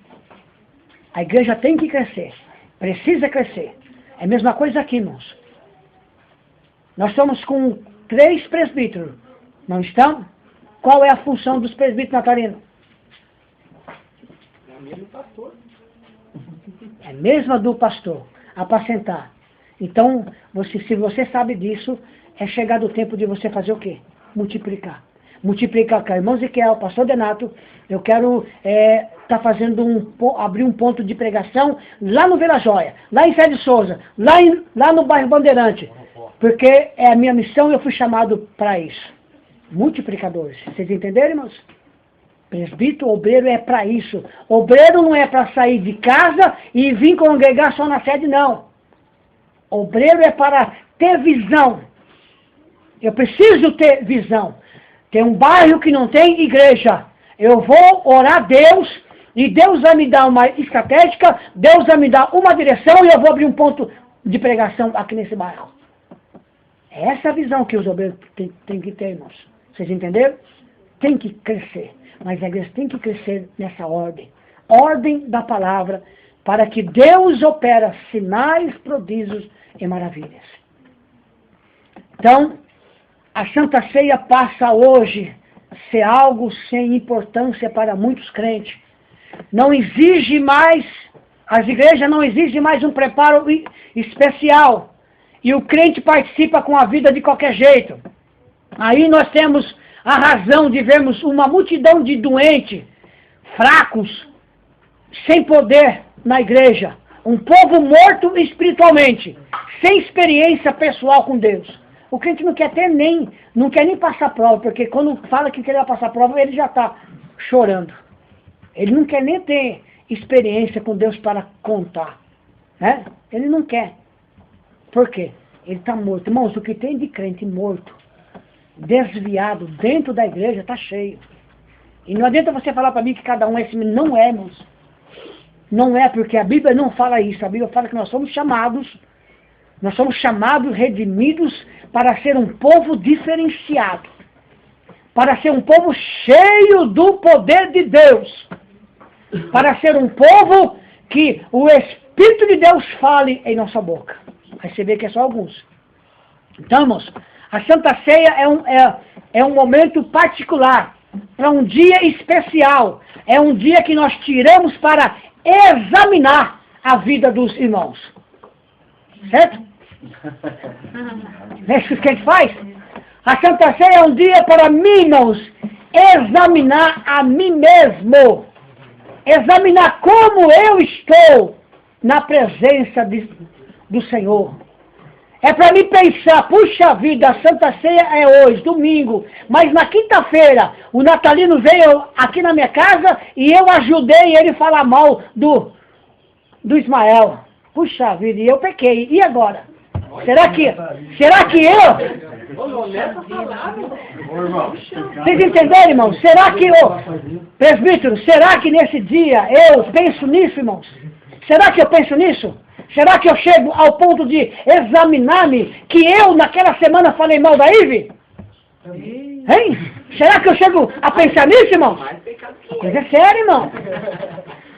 A igreja tem que crescer. Precisa crescer. É a mesma coisa aqui, irmãos. Nós estamos com 3 presbíteros. Não estamos? Qual é a função dos presbíteros natalinos? É a mesma do pastor. É a mesma do pastor. Apacentar. Então, se você sabe disso, é chegado o tempo de você fazer o quê? Multiplicar. Multiplicar. Irmão Ezequiel, pastor Denato, eu quero abrir um ponto de pregação lá no Vila Joia, lá em Fé de Souza, lá no bairro Bandeirante. Porque é a minha missão e eu fui chamado para isso. Multiplicadores. Vocês entenderam, irmãos? Presbítero, obreiro é para isso. Obreiro não é para sair de casa e vir congregar só na sede, não. Obreiro é para ter visão. Eu preciso ter visão. Tem um bairro que não tem igreja. Eu vou orar a Deus e Deus vai me dar uma estratégia, Deus vai me dar uma direção e eu vou abrir um ponto de pregação aqui nesse bairro. É essa a visão que os obreiros têm que ter, irmãos. Vocês entenderam? Tem que crescer. Mas a igreja tem que crescer nessa ordem. Ordem da palavra, para que Deus opera sinais, prodígios e maravilhas. Então, a Santa Ceia passa hoje a ser algo sem importância para muitos crentes. Não exige mais, as igrejas não exigem mais um preparo especial. E o crente participa com a vida de qualquer jeito. Aí nós temos a razão de vermos uma multidão de doentes, fracos, sem poder na igreja. Um povo morto espiritualmente, sem experiência pessoal com Deus. O crente não quer nem passar prova, porque quando fala que quer passar prova, ele já está chorando. Ele não quer nem ter experiência com Deus para contar. Né? Ele não quer. Por quê? Ele está morto. Irmãos, o que tem de crente morto, desviado, dentro da igreja, está cheio. E não adianta você falar para mim que cada um é assim. Não é, irmãos. Não é, porque a Bíblia não fala isso. A Bíblia fala que nós somos chamados, redimidos, para ser um povo diferenciado. Para ser um povo cheio do poder de Deus. Para ser um povo que o Espírito de Deus fale em nossa boca. Aí você vê que é só alguns. Então, irmãos, a Santa Ceia é um momento particular. É um dia especial. É um dia que nós tiramos para examinar a vida dos irmãos. Certo? É isso que a gente faz? A Santa Ceia é um dia para mim, irmãos, examinar a mim mesmo. Examinar como eu estou na presença do Senhor. É para mim pensar, puxa vida, a Santa Ceia é hoje, domingo, mas na quinta-feira o natalino veio aqui na minha casa e eu ajudei ele a falar mal do Ismael. Puxa vida, e eu pequei. E agora? Será que eu... Vocês entenderam, irmãos? Será que eu... Presbítero, será que nesse dia eu penso nisso, irmãos? Será que eu penso nisso? Será que eu chego ao ponto de examinar-me que eu naquela semana falei mal da Ive? Hein? Será que eu chego a pensar nisso, irmãos? Coisa é séria, irmão.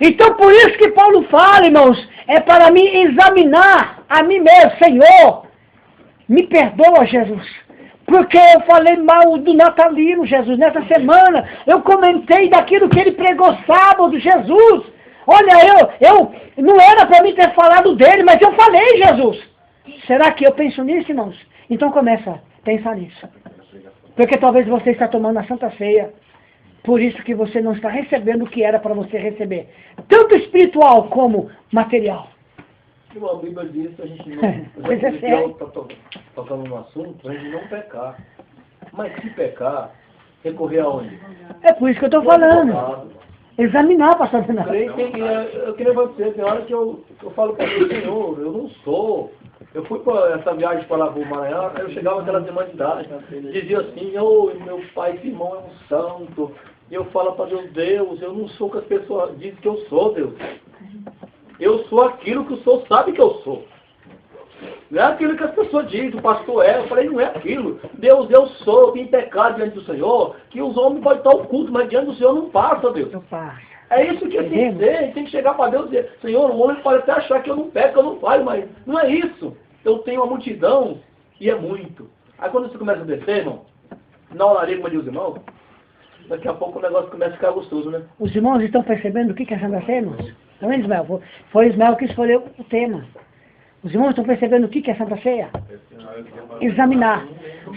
Então por isso que Paulo fala, irmãos, é para mim examinar a mim mesmo. Senhor, me perdoa, Jesus, porque eu falei mal do Natalino, Jesus, nessa semana. Eu comentei daquilo que ele pregou sábado, Jesus. Olha, eu não era para mim ter falado dele, mas eu falei, Jesus. Será que eu penso nisso, irmãos? Então começa a pensar nisso. Porque talvez você está tomando a Santa Ceia, por isso que você não está recebendo o que era para você receber. Tanto espiritual como material. A Bíblia diz que a gente não... está tocando no assunto, a gente não pecar. Mas se pecar, recorrer aonde? É por isso que eu estou falando. Examinar, pastor Fernando. Eu queria dizer, tem hora que eu falo para o Senhor, eu não sou. Eu fui para essa viagem para lá para o Maranhão, eu chegava naquela semana de idade, dizia assim, meu pai, esse irmão é um santo. E eu falo para Deus, eu não sou o que as pessoas dizem que eu sou, Deus. Eu sou aquilo que o Senhor sabe que eu sou. Não é aquilo que as pessoas dizem, o pastor é. Eu falei, não é aquilo. Deus, eu sou, eu tenho pecado diante do Senhor, que os homens podem estar ocultos, mas diante do Senhor não passa, Deus. Não passa. É isso que tem que ser, tem que chegar para Deus e dizer, Senhor, o homem pode até achar que eu não peco, que eu não falho, mas não é isso. Eu tenho uma multidão e é muito. Aí quando você começa a descer, irmão, na olaria, como diz os irmãos, daqui a pouco o negócio começa a ficar gostoso, né? Os irmãos estão percebendo o que é Santa Ceia, irmãos? Tá vendo, Ismael? Foi Ismael que escolheu o tema. Os irmãos estão percebendo o que é Santa Ceia? Examinar.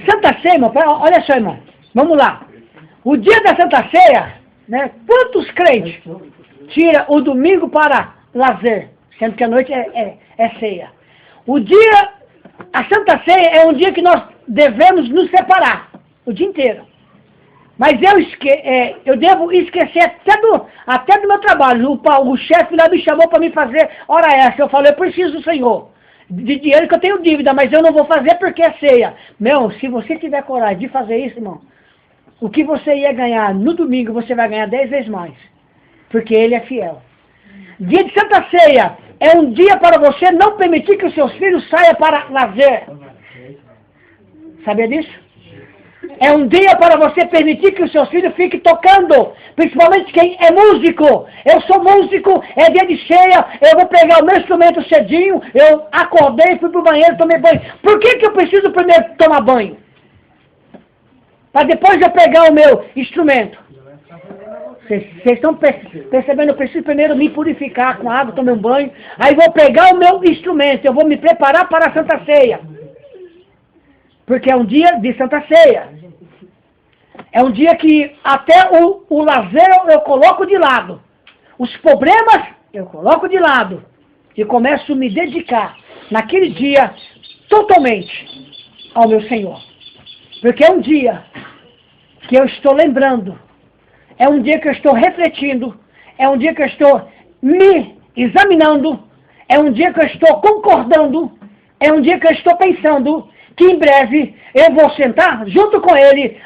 Santa Ceia, irmão, olha só, irmão. Vamos lá. O dia da Santa Ceia, né? Quantos crentes tira o domingo para lazer? Sendo que a noite é ceia. O dia, a Santa Ceia é um dia que nós devemos nos separar. O dia inteiro. Mas eu devo esquecer até do meu trabalho. O chefe lá me chamou para me fazer hora extra. Eu falei, eu preciso do Senhor. De dinheiro que eu tenho dívida, mas eu não vou fazer porque é ceia. Meu, se você tiver coragem de fazer isso, irmão, o que você ia ganhar no domingo, você vai ganhar 10 vezes mais. Porque Ele é fiel. Dia de Santa Ceia é um dia para você não permitir que os seus filhos saiam para lazer. Sabia disso? É um dia para você permitir que os seus filhos fiquem tocando, principalmente quem é músico. Eu sou músico, é dia de ceia, eu vou pegar o meu instrumento cedinho, eu acordei, fui pro banheiro, tomei banho. Por que eu preciso primeiro tomar banho? Para depois eu pegar o meu instrumento. Vocês estão percebendo, eu preciso primeiro me purificar com água, tomar um banho, aí vou pegar o meu instrumento, eu vou me preparar para a Santa Ceia. Porque é um dia de Santa Ceia. É um dia que até o lazer eu coloco de lado. Os problemas eu coloco de lado. E começo a me dedicar naquele dia totalmente ao meu Senhor. Porque é um dia que eu estou lembrando. É um dia que eu estou refletindo. É um dia que eu estou me examinando. É um dia que eu estou concordando. É um dia que eu estou pensando que em breve eu vou sentar junto com ele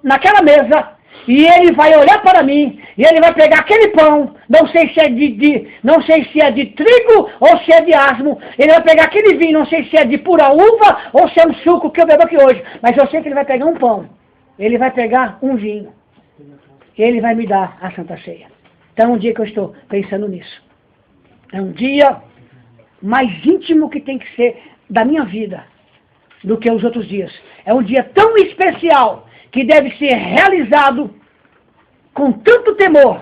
naquela mesa e ele vai olhar para mim e ele vai pegar aquele pão, não sei se é de trigo ou se é de asmo, ele vai pegar aquele vinho, não sei se é de pura uva ou se é um suco que eu bebo aqui hoje, mas eu sei que ele vai pegar um pão, ele vai pegar um vinho, ele vai me dar a Santa Ceia. Então é um dia que eu estou pensando nisso. É um dia mais íntimo que tem que ser da minha vida do que os outros dias. É um dia tão especial que deve ser realizado com tanto temor,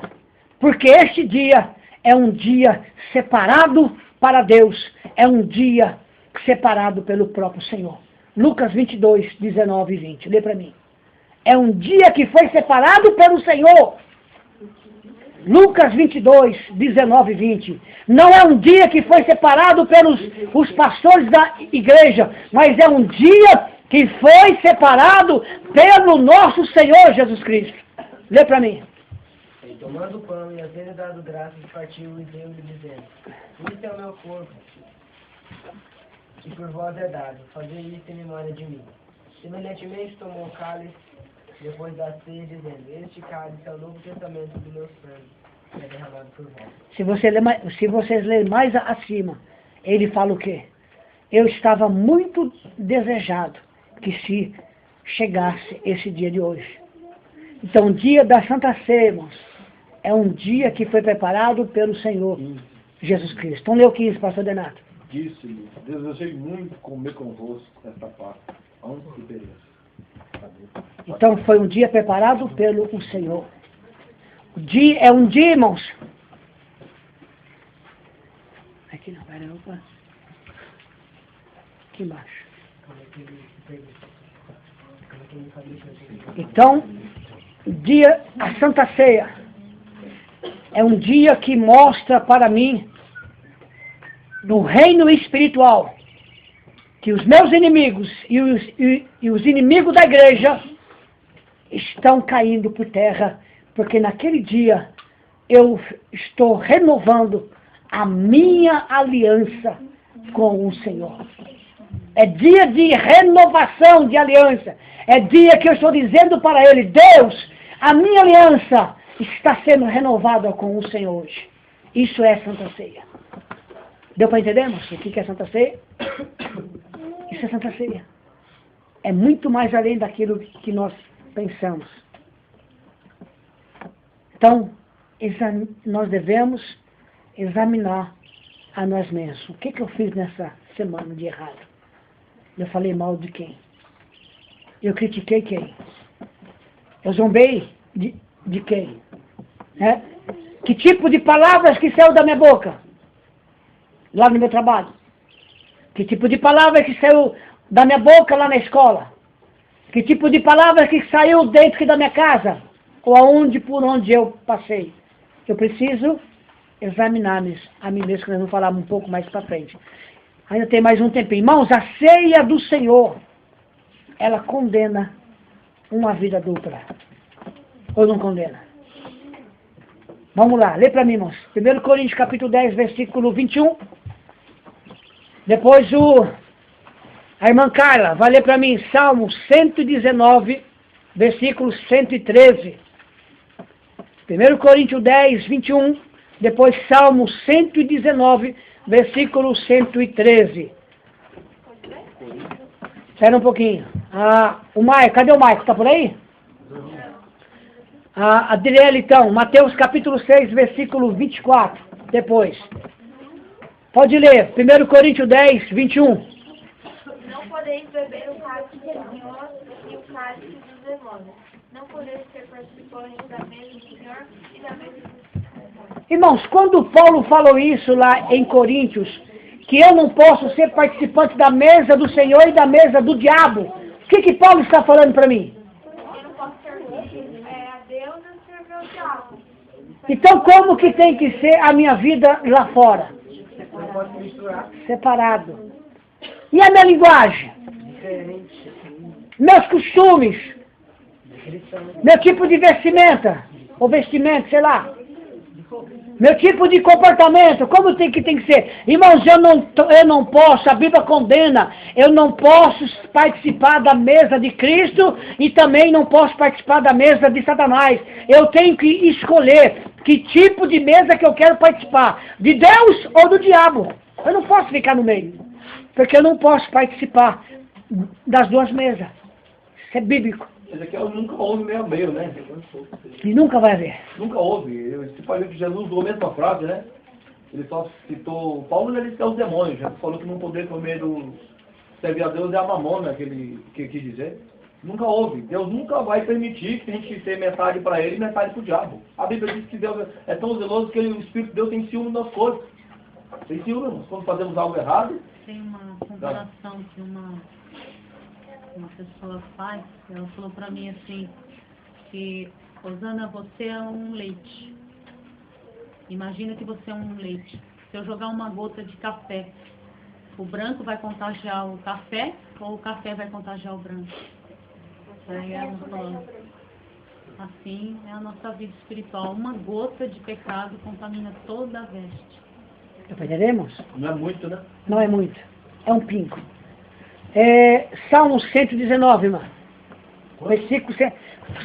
porque este dia é um dia separado para Deus, é um dia separado pelo próprio Senhor. Lucas 22, 19 e 20, lê para mim. É um dia que foi separado pelo Senhor. Lucas 22, 19 e 20. Não é um dia que foi separado pelos os pastores da igreja, mas é um dia que foi separado pelo nosso Senhor Jesus Cristo. Lê para mim. E tomando o pão e havendo dado graças, partiu e deu-lhe dizendo, isso é o meu corpo, e por vós é dado. Fazei isso em memória de mim. Semelhantemente tomou o cálice depois da ceia, dizendo: este cálice é o novo testamento do meu sangue, que é derramado por vós. Se vocês lerem mais acima, ele fala o quê? Eu estava muito desejado que se chegasse esse dia de hoje. Então, o dia da Santa Ceia, irmãos, é um dia que foi preparado pelo Senhor Jesus Cristo. Então, leu 15, pastor Denato. Disse-lhe: desejei muito comer convosco esta Páscoa, antes que pereça. Então, foi um dia preparado pelo Senhor. O dia é um dia, irmãos. Aqui não, pera, opa. Aqui embaixo. Então, a Santa Ceia é um dia que mostra para mim, no reino espiritual, que os meus inimigos e os inimigos da igreja estão caindo por terra, porque naquele dia eu estou renovando a minha aliança com o Senhor. É dia de renovação de aliança. É dia que eu estou dizendo para Ele: Deus, a minha aliança está sendo renovada com o Senhor hoje. Isso é Santa Ceia. Deu para entendermos o que é Santa Ceia? Isso é Santa Ceia. É muito mais além daquilo que nós pensamos. Então, nós devemos examinar a nós mesmos. O que eu fiz nessa semana de errado? Eu falei mal de quem? Eu critiquei quem? Eu zombei de quem? Que tipo de palavras que saiu da minha boca? Lá no meu trabalho. Que tipo de palavras que saiu da minha boca lá na escola? Que tipo de palavras que saiu dentro da minha casa? Ou por onde eu passei? Eu preciso examinar a mim mesmo, que nós vamos falar um pouco mais para frente. Ainda tem mais um tempinho. Irmãos, a ceia do Senhor, ela condena uma vida dupla. Ou não condena? Vamos lá, lê para mim, irmãos. 1 Coríntios capítulo 10, versículo 21. Depois a irmã Carla vai ler para mim Salmo 119, versículo 113. 1 Coríntios 10, 21. Depois Salmo 119, versículo 113. Espera um pouquinho. O Maico, cadê o Maico? Está por aí? A Adriele, então, Mateus capítulo 6, versículo 24. Depois. Pode ler. 1 Coríntios 10, 21. Não podeis beber o cálice do Senhor e o cálice dos demônios. Não podeis ser participantes da mesa do Senhor e da mesa dos... Irmãos, quando Paulo falou isso lá em Coríntios, que eu não posso ser participante da mesa do Senhor e da mesa do diabo, o que Paulo está falando para mim? Eu não posso servir a Deus e servir ao diabo. Então como que tem que ser a minha vida lá fora? Separado. E a minha linguagem? Meus costumes? Meu tipo de vestimenta? Ou vestimento, sei lá. Meu tipo de comportamento, como tem que ser? Irmãos, eu não posso, a Bíblia condena, eu não posso participar da mesa de Cristo e também não posso participar da mesa de Satanás. Eu tenho que escolher que tipo de mesa que eu quero participar, de Deus ou do diabo. Eu não posso ficar no meio, porque eu não posso participar das duas mesas. Isso é bíblico. Ezequiel nunca houve meio a meio, né? E nunca vai haver. Nunca houve. Se falou que Jesus usou a mesma frase, né? Ele só citou... Paulo ele disse que é os demônios. Jesus falou que não poder comer servir a Deus é a mamona, que ele quis dizer. Nunca houve. Deus nunca vai permitir que a gente tenha metade para ele e metade para o diabo. A Bíblia diz que Deus é tão zeloso que o Espírito de Deus tem ciúme das coisas. Tem ciúme, quando fazemos algo errado. Tem uma comparação que uma pessoa faz, ela falou para mim assim, que, Rosana, você é um leite. Imagina que você é um leite. Se eu jogar uma gota de café, o branco vai contagiar o café ou o café vai contagiar o branco? Aí ela falou, assim é a nossa vida espiritual. Uma gota de pecado contamina toda a veste. Entenderemos? Não é muito, né? Não é muito. É um pingo. Salmo 119, irmão.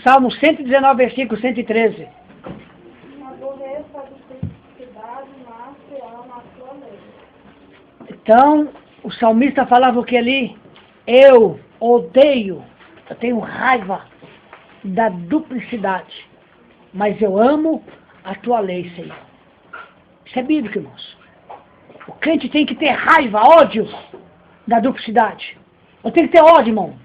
Salmo 119, versículo 113. Aborreço a duplicidade, mas se ama a sua lei. Então, o salmista falava o que ali? Eu odeio, eu tenho raiva da duplicidade, mas eu amo a tua lei, Senhor. Isso é bíblico, irmãos. O crente tem que ter raiva, ódio da duplicidade. Eu tenho que ter ódio, irmão.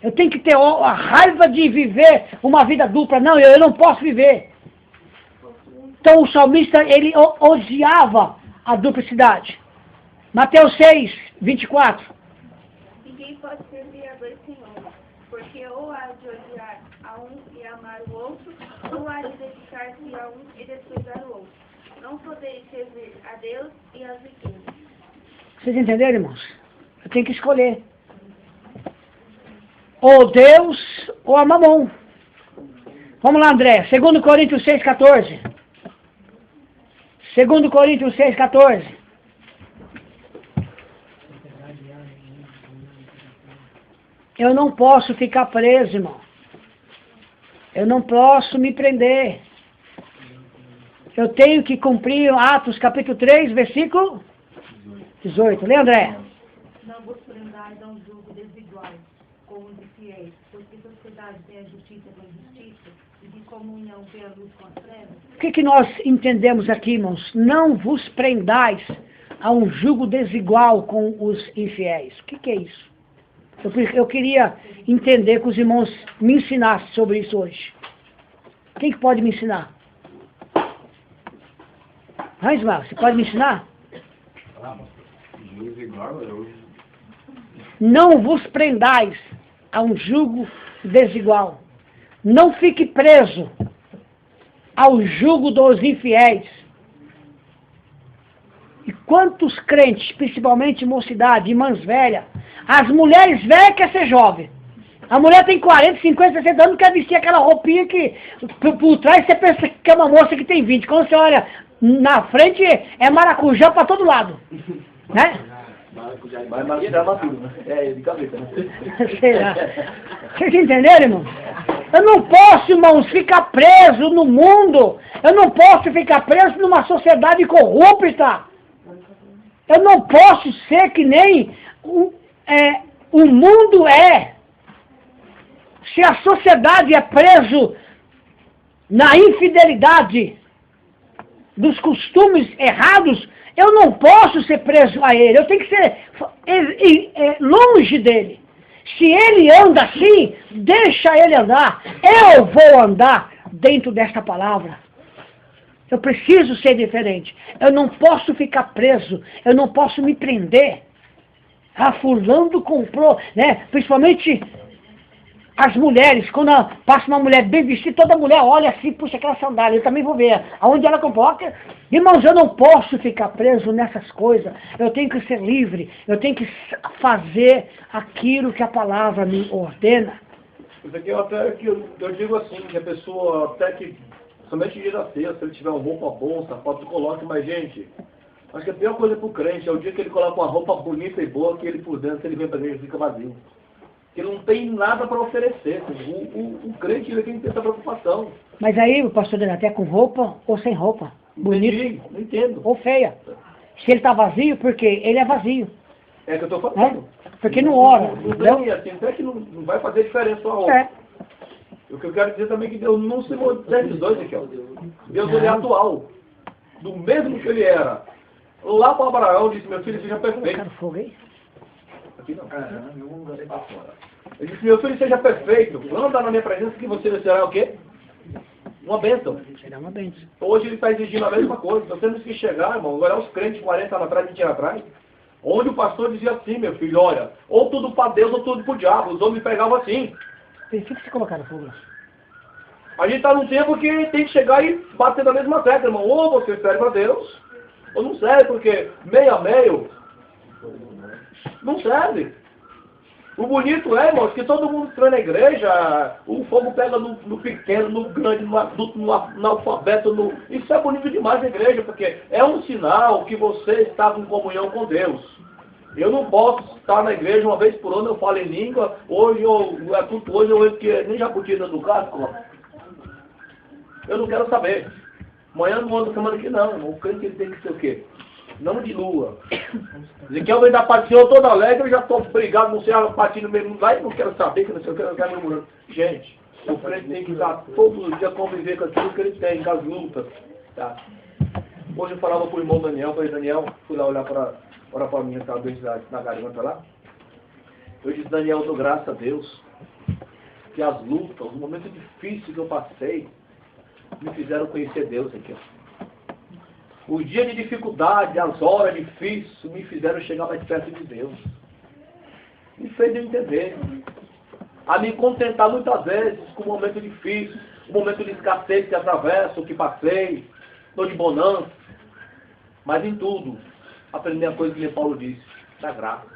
Eu tenho que ter a raiva de viver uma vida dupla. Não, eu não posso viver. Então o salmista, ele odiava a duplicidade. Mateus 6, 24. Ninguém pode servir a dois senhores, porque ou há de odiar a um e amar o outro, ou há de dedicar-se a um e desprezar o outro. Não podeis servir a Deus e às riquezas. Vocês entenderam, irmãos? Eu tenho que escolher. Ou Deus ou a Mamon. Vamos lá, André. 2 Coríntios 6, 14. 2 Coríntios 6, 14. Eu não posso ficar preso, irmão. Eu não posso me prender. Eu tenho que cumprir Atos capítulo 3, versículo 18. Lê, André. Não vos prendais a um jugo desiguais com os infiéis, porque sociedade tem a justiça com a injustiça, e de comunhão tem a luz com as trevas. O que nós entendemos aqui, irmãos? Não vos prendais a um jugo desigual com os infiéis. O que é isso? Eu queria entender que os irmãos me ensinassem sobre isso hoje. Quem que pode me ensinar? Ismael, você pode me ensinar? Não vos prendais a um jugo desigual. Não fique preso ao jugo dos infiéis. E quantos crentes, principalmente mocidade, irmãs velhas, as mulheres velhas querem ser jovem. A mulher tem 40, 50, 60 anos, quer vestir aquela roupinha que por trás você pensa que é uma moça que tem 20. Quando você olha na frente, é maracujá para todo lado. Né? Maracujá maduro, né? É, de cabeça, né? Sei lá. Vocês entenderam, irmão? Eu não posso, irmãos, ficar preso no mundo. Eu não posso ficar preso numa sociedade corrupta. Eu não posso ser que nem o mundo é. Se a sociedade é preso na infidelidade dos costumes errados, eu não posso ser preso a ele. Eu tenho que ser longe dele. Se ele anda assim, deixa ele andar. Eu vou andar dentro desta palavra. Eu preciso ser diferente. Eu não posso ficar preso. Eu não posso me prender. Ah, fulano comprou, né? Principalmente as mulheres, quando passa uma mulher bem vestida, toda mulher olha assim, puxa aquela sandália, eu também vou ver aonde ela comprou. Irmãos, eu não posso ficar preso nessas coisas. Eu tenho que ser livre. Eu tenho que fazer aquilo que a palavra me ordena. Isso aqui até que eu digo assim, que a pessoa até que somente dia da ceia, se ele tiver uma roupa bom, sapato, coloque, mas gente, acho que a pior coisa pro crente é o dia que ele coloca uma roupa bonita e boa, que ele por dentro, ele vem pra igreja e fica vazio. Que não tem nada para oferecer. O crente ele tem que ter essa preocupação. Mas aí o pastor dele até com roupa ou sem roupa? Bonito. Não entendo. Ou feia. Se ele está vazio, porque ele é vazio. É que eu estou falando. Porque não ora. Não tem assim, até que não vai fazer diferença a roupa. É. O que eu quero dizer também é que Deus não se modernizou, Ezequiel. Deus ele é atual. Do mesmo que ele era. Lá para Abraão disse, meu filho, seja perfeito. Colocaram fogo aí? Aqui não. Eu vou mudar para fora. Ele disse, meu filho, seja perfeito. Anda na minha presença que você será o quê? Uma bênção. Será uma bênção. Hoje ele está exigindo a mesma coisa. Nós temos que chegar, irmão, olhar os crentes 40 anos atrás, 20 anos atrás, onde o pastor dizia assim, meu filho, olha, ou tudo para Deus ou tudo para o diabo. Os homens pegavam assim. Por que você colocaram fogo? A gente está num tempo que tem que chegar e bater na mesma tecla, irmão. Ou você serve a Deus, ou não serve, porque meio a meio não serve. O bonito é, irmãos, que todo mundo entra na igreja, o fogo pega no pequeno, no grande, no adulto, no analfabeto. Isso é bonito demais na igreja, porque é um sinal que você está em comunhão com Deus. Eu não posso estar na igreja uma vez por ano, eu falo em língua, hoje eu entro que nem jabutina do casco. Eu não quero saber. Amanhã não ando semana que não. O crente tem que ser o quê? Não de lua. Ezequiel vem da patinha toda alegre, eu já estou brigado, não sei a patinha mesmo lá e não quero saber, que não sei o que, eu quero murmurando. Gente, o crente tem que estar todos os dias conviver com aquilo que ele tem, com as lutas. Tá? Hoje eu falava com o irmão Daniel, falei, Daniel, fui lá olhar para mim, estava doente na garganta lá. Eu disse, Daniel, eu dou graças a Deus que as lutas, os momentos difíceis que eu passei, me fizeram conhecer Deus aqui. Os dias de dificuldade, as horas difíceis, me fizeram chegar mais perto de Deus. Me fez eu entender. A me contentar muitas vezes com o momento difícil, o momento de escassez que atravesso, que passei, estou de bonança. Mas em tudo, aprendi a coisa que Paulo disse, da graça.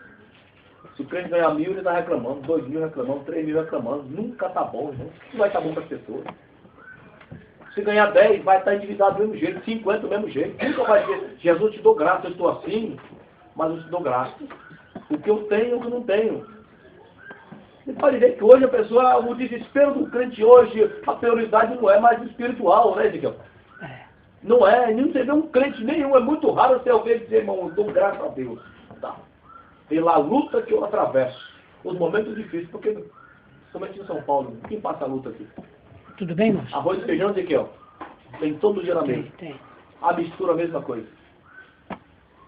Se o crente ganhar 1.000, ele está reclamando, 2.000 reclamando, 3.000 reclamando. Nunca está bom, irmão. Isso vai estar bom para as pessoas. Se ganhar 10, vai estar endividado do mesmo jeito, 50 do mesmo jeito. Nunca vai dizer, Jesus, eu te dou graça, eu estou assim, mas eu te dou graça. O que eu tenho, o que eu não tenho. Você pode ver que hoje a pessoa, o desespero do crente hoje, a prioridade não é mais espiritual, né, Ezequiel? Não é, não tem um crente nenhum, é muito raro você ouvir dizer, irmão, eu dou graças a Deus. Tá. Pela luta que eu atravesso, os momentos difíceis, porque, somente em São Paulo, quem passa a luta aqui? Tudo bem, irmão? Arroz e feijão, Ezequiel. Tem todo dia na mesa. Tem. A mistura, a mesma coisa.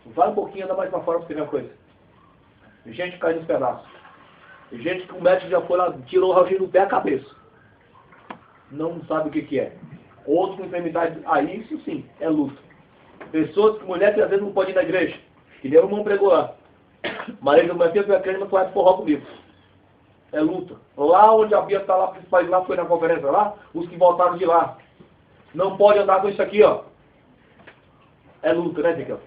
Vai um pouquinho, anda mais pra fora pra você ver a coisa. Gente cai nos pedaços. Gente que o médico já foi lá, tirou o raio do pé à cabeça. Não sabe o que é. Outros com enfermidade, aí isso sim, é luta. Pessoas, mulheres que às vezes não podem ir na igreja. Que nem o irmão pregou lá. Maria do meu filho, tu é crente, mas tu vai forró comigo. É luta. Lá onde a Bia está lá, principais lá, foi na conferência lá, os que voltaram de lá. Não pode andar com isso aqui, ó. É luta, né, Ezequiel?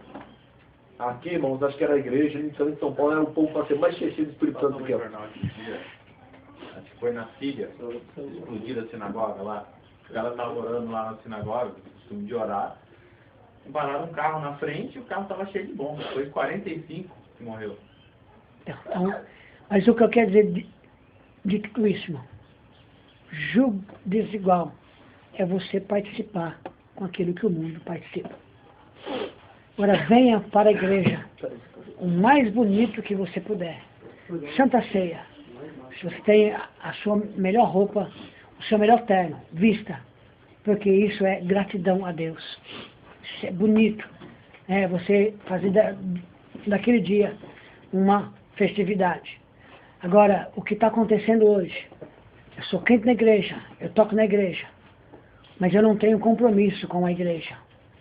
Aqui, irmãos, acho que era a igreja, em São Paulo, era o povo para ser mais cheio do Espírito Santo do que eu. Acho que foi na Síria, explodiram a sinagoga lá. O cara estava orando lá na sinagoga, costume de orar. Pararam um carro na frente e o carro estava cheio de bombas. Foi 45 que morreu. Então, mas o que eu quero dizer de tudo isso, irmão, julgo desigual é você participar com aquilo que o mundo participa. Agora venha para a igreja o mais bonito que você puder. Santa Ceia. Se você tem a sua melhor roupa, o seu melhor terno, vista. Porque isso é gratidão a Deus. Isso é bonito. É você fazer daquele dia uma festividade. Agora, o que está acontecendo hoje? Eu sou crente na igreja, eu toco na igreja, mas eu não tenho compromisso com a igreja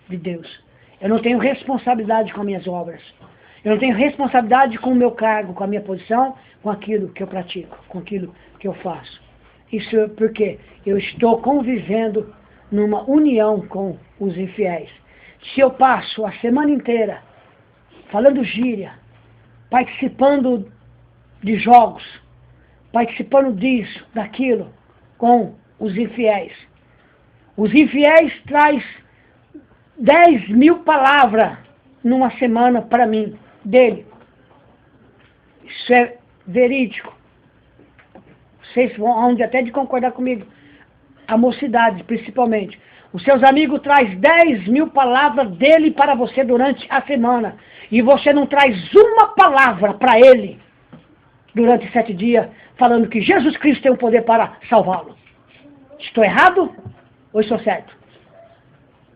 de Deus. Eu não tenho responsabilidade com as minhas obras. Eu não tenho responsabilidade com o meu cargo, com a minha posição, com aquilo que eu pratico, com aquilo que eu faço. Isso é porque eu estou convivendo numa união com os infiéis. Se eu passo a semana inteira falando gíria, participando de jogos, participando disso, daquilo, com os infiéis. Os infiéis traz 10.000 palavras numa semana para mim, dele. Isso é verídico. Vocês vão até de concordar comigo. A mocidade, principalmente. Os seus amigos trazem 10.000 palavras dele para você durante a semana. E você não traz uma palavra para ele durante 7 dias, falando que Jesus Cristo tem o poder para salvá-lo. Estou errado ou estou certo?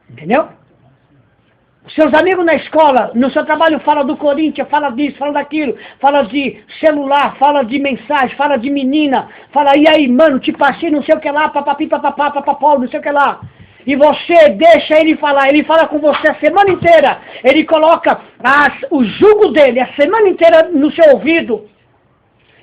Entendeu? Os seus amigos na escola, no seu trabalho, fala do Corinthians, fala disso, fala daquilo, fala de celular, fala de mensagem, fala de menina, fala, e aí, mano, te passei não sei o que lá, papapi, papapá, papapó, não sei o que lá. E você deixa ele fala com você a semana inteira, ele coloca o jugo dele a semana inteira no seu ouvido,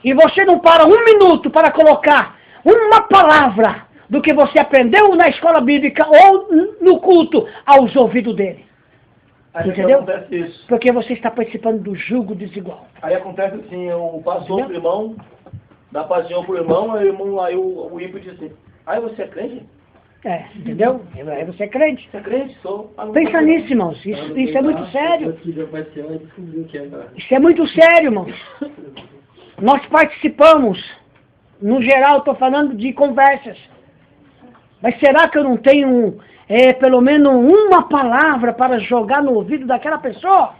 e você não para 1 minuto para colocar uma palavra do que você aprendeu na escola bíblica ou no culto aos ouvidos dele. Aí entendeu? Acontece isso. Porque você está participando do jugo desigual. Aí acontece assim, o pastor pro irmão, dá paixão pro irmão, aí o ímpio diz assim, aí você é crente? Entendeu? Você é crente? Você é crente? Sou. Pensa nisso, irmãos. Isso é muito sério. Isso é muito sério, irmãos. Nós participamos, no geral, estou falando de conversas. Mas será que eu não tenho pelo menos uma palavra para jogar no ouvido daquela pessoa?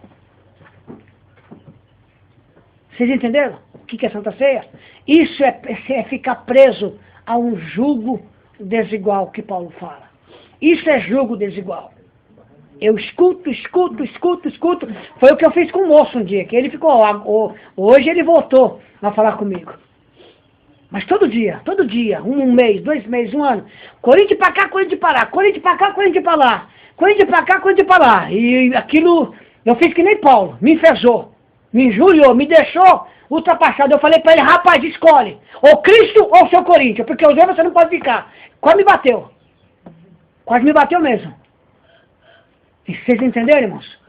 Vocês entenderam o que é Santa Ceia? Isso é ficar preso a um jugo desigual que Paulo fala. Isso é jugo desigual. Eu escuto. Foi o que eu fiz com o moço um dia, que ele ficou, hoje ele voltou a falar comigo. Mas todo dia, um mês, 2 meses, 1 ano, Corinthians pra cá, Corinthians pra lá, Corinthians pra cá, Corinthians pra lá, Corinthians pra cá, Corinthians pra lá. E aquilo, eu fiz que nem Paulo, me enfesou, me injuriou, me deixou ultrapassado. Eu falei pra ele, rapaz, escolhe, ou Cristo ou o seu Corinthians, porque os dois você não pode ficar. Quase me bateu mesmo. E vocês entenderam, irmãos?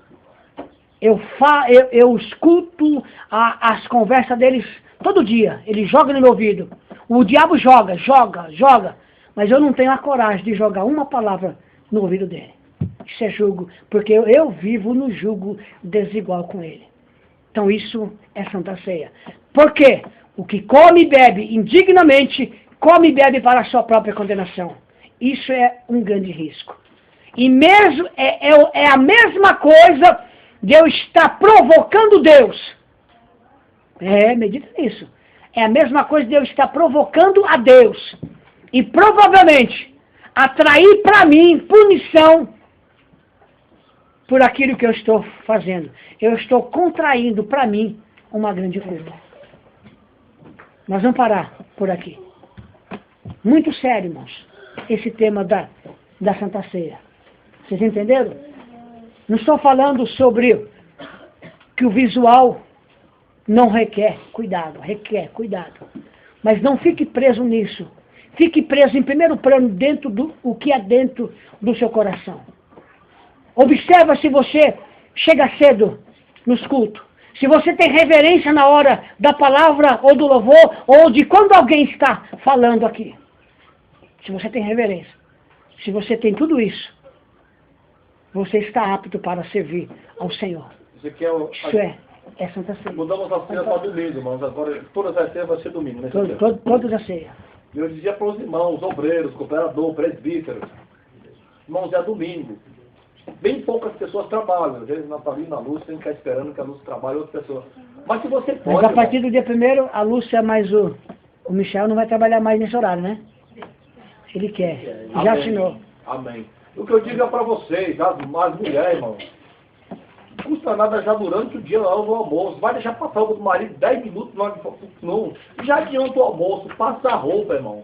Eu escuto as conversas deles todo dia. Ele joga no meu ouvido. O diabo joga. Mas eu não tenho a coragem de jogar uma palavra no ouvido dele. Isso é jugo, porque eu vivo no jugo desigual com ele. Então isso é Santa Ceia. Por quê? O que come e bebe indignamente, come e bebe para a sua própria condenação. Isso é um grande risco. E mesmo é a mesma coisa de eu estar provocando Deus. Medita nisso. É a mesma coisa de eu estar provocando a Deus. E provavelmente atrair para mim punição por aquilo que eu estou fazendo. Eu estou contraindo para mim uma grande culpa. Nós vamos parar por aqui. Muito sério, irmãos, esse tema da Santa Ceia. Vocês entenderam? Não estou falando sobre que o visual não requer cuidado, Mas não fique preso nisso. Fique preso em primeiro plano dentro do que é dentro do seu coração. Observa se você chega cedo nos cultos. Se você tem reverência na hora da palavra ou do louvor, ou de quando alguém está falando aqui. Se você tem reverência. Se você tem tudo isso, você está apto para servir ao Senhor. Isso é Santa Ceia. Mudamos a ceia para domingo, irmãos. Agora todas as ceias vai ser domingo, né? Todas as ceias. Eu dizia para os irmãos, obreiros, cooperador, presbíteros, irmãos, é domingo. Bem poucas pessoas trabalham. Às vezes Natalina, a Lúcia, tem que ficar esperando que a Lúcia trabalhe outra pessoa. Mas se você pode... Mas a partir do dia 1º, a Lúcia mais o Michel não vai trabalhar mais nesse horário, né? Ele quer. Já assinou. Amém. O que eu digo é para vocês, as mulheres, irmão. Não custa nada já durante o dia lá do almoço. Vai deixar passar o do marido 10 minutos não. Já adianta o almoço, passa a roupa, irmão.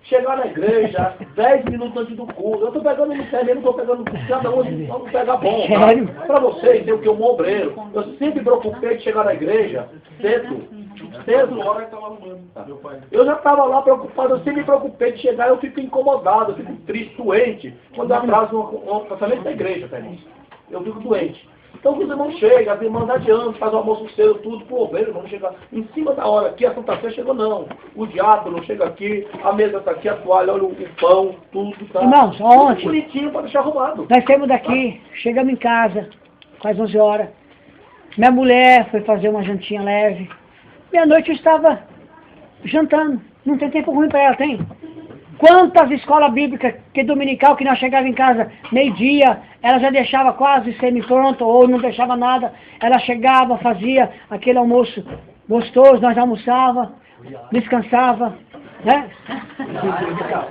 Chegar na igreja 10 minutos antes do culto. Eu estou pegando no sério, não estou pegando cada um para não pegar bom. Tá? Para vocês, eu que um obreiro, eu sempre me preocupei de chegar na igreja cedo. Eu já estava lá preocupado, eu sempre me preocupei de chegar, eu fico incomodado, eu fico triste, doente, quando eu atraso um passamento da igreja, tá, irmãos? Eu fico doente. Então os irmãos chegam, as irmãs adiantam, faz o almoço cedo, tudo, pro obreiro, não chega em cima da hora, aqui a Santa Ceia chegou não. O diabo não chega aqui, a mesa está aqui, a toalha, olha o pão, tudo, tá? Irmãos, ontem, bonitinho para deixar arrumado. Nós saímos daqui, chegamos em casa, quase 11 horas. Minha mulher foi fazer uma jantinha leve. Meia-noite eu estava jantando. Não tem tempo ruim para ela, tem? Quantas escolas bíblicas que dominical que nós chegava em casa meio-dia, ela já deixava quase semi-pronto ou não deixava nada. Ela chegava, fazia aquele almoço gostoso, nós almoçava, descansava, né?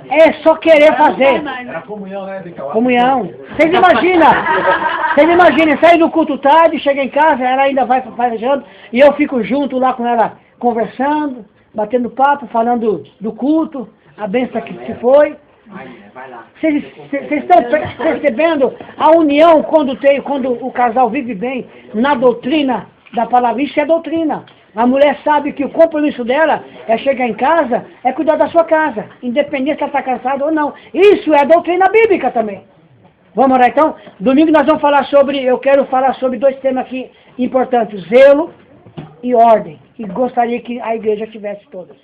É só querer fazer. Era comunhão, né, Bical? Comunhão. Vocês imaginam, sair do culto tarde, chega em casa, ela ainda vai fazendo, e eu fico junto lá com ela, conversando, batendo papo, falando do culto, a bênção que se foi. Vocês estão percebendo a união quando o casal vive bem na doutrina da palavra? Isso é doutrina. A mulher sabe que o compromisso dela é chegar em casa, é cuidar da sua casa, independente se ela está cansada ou não. Isso é doutrina bíblica também. Vamos orar então? Domingo nós vamos falar eu quero falar sobre 2 temas aqui importantes, zelo e ordem. E gostaria que a igreja tivesse todas.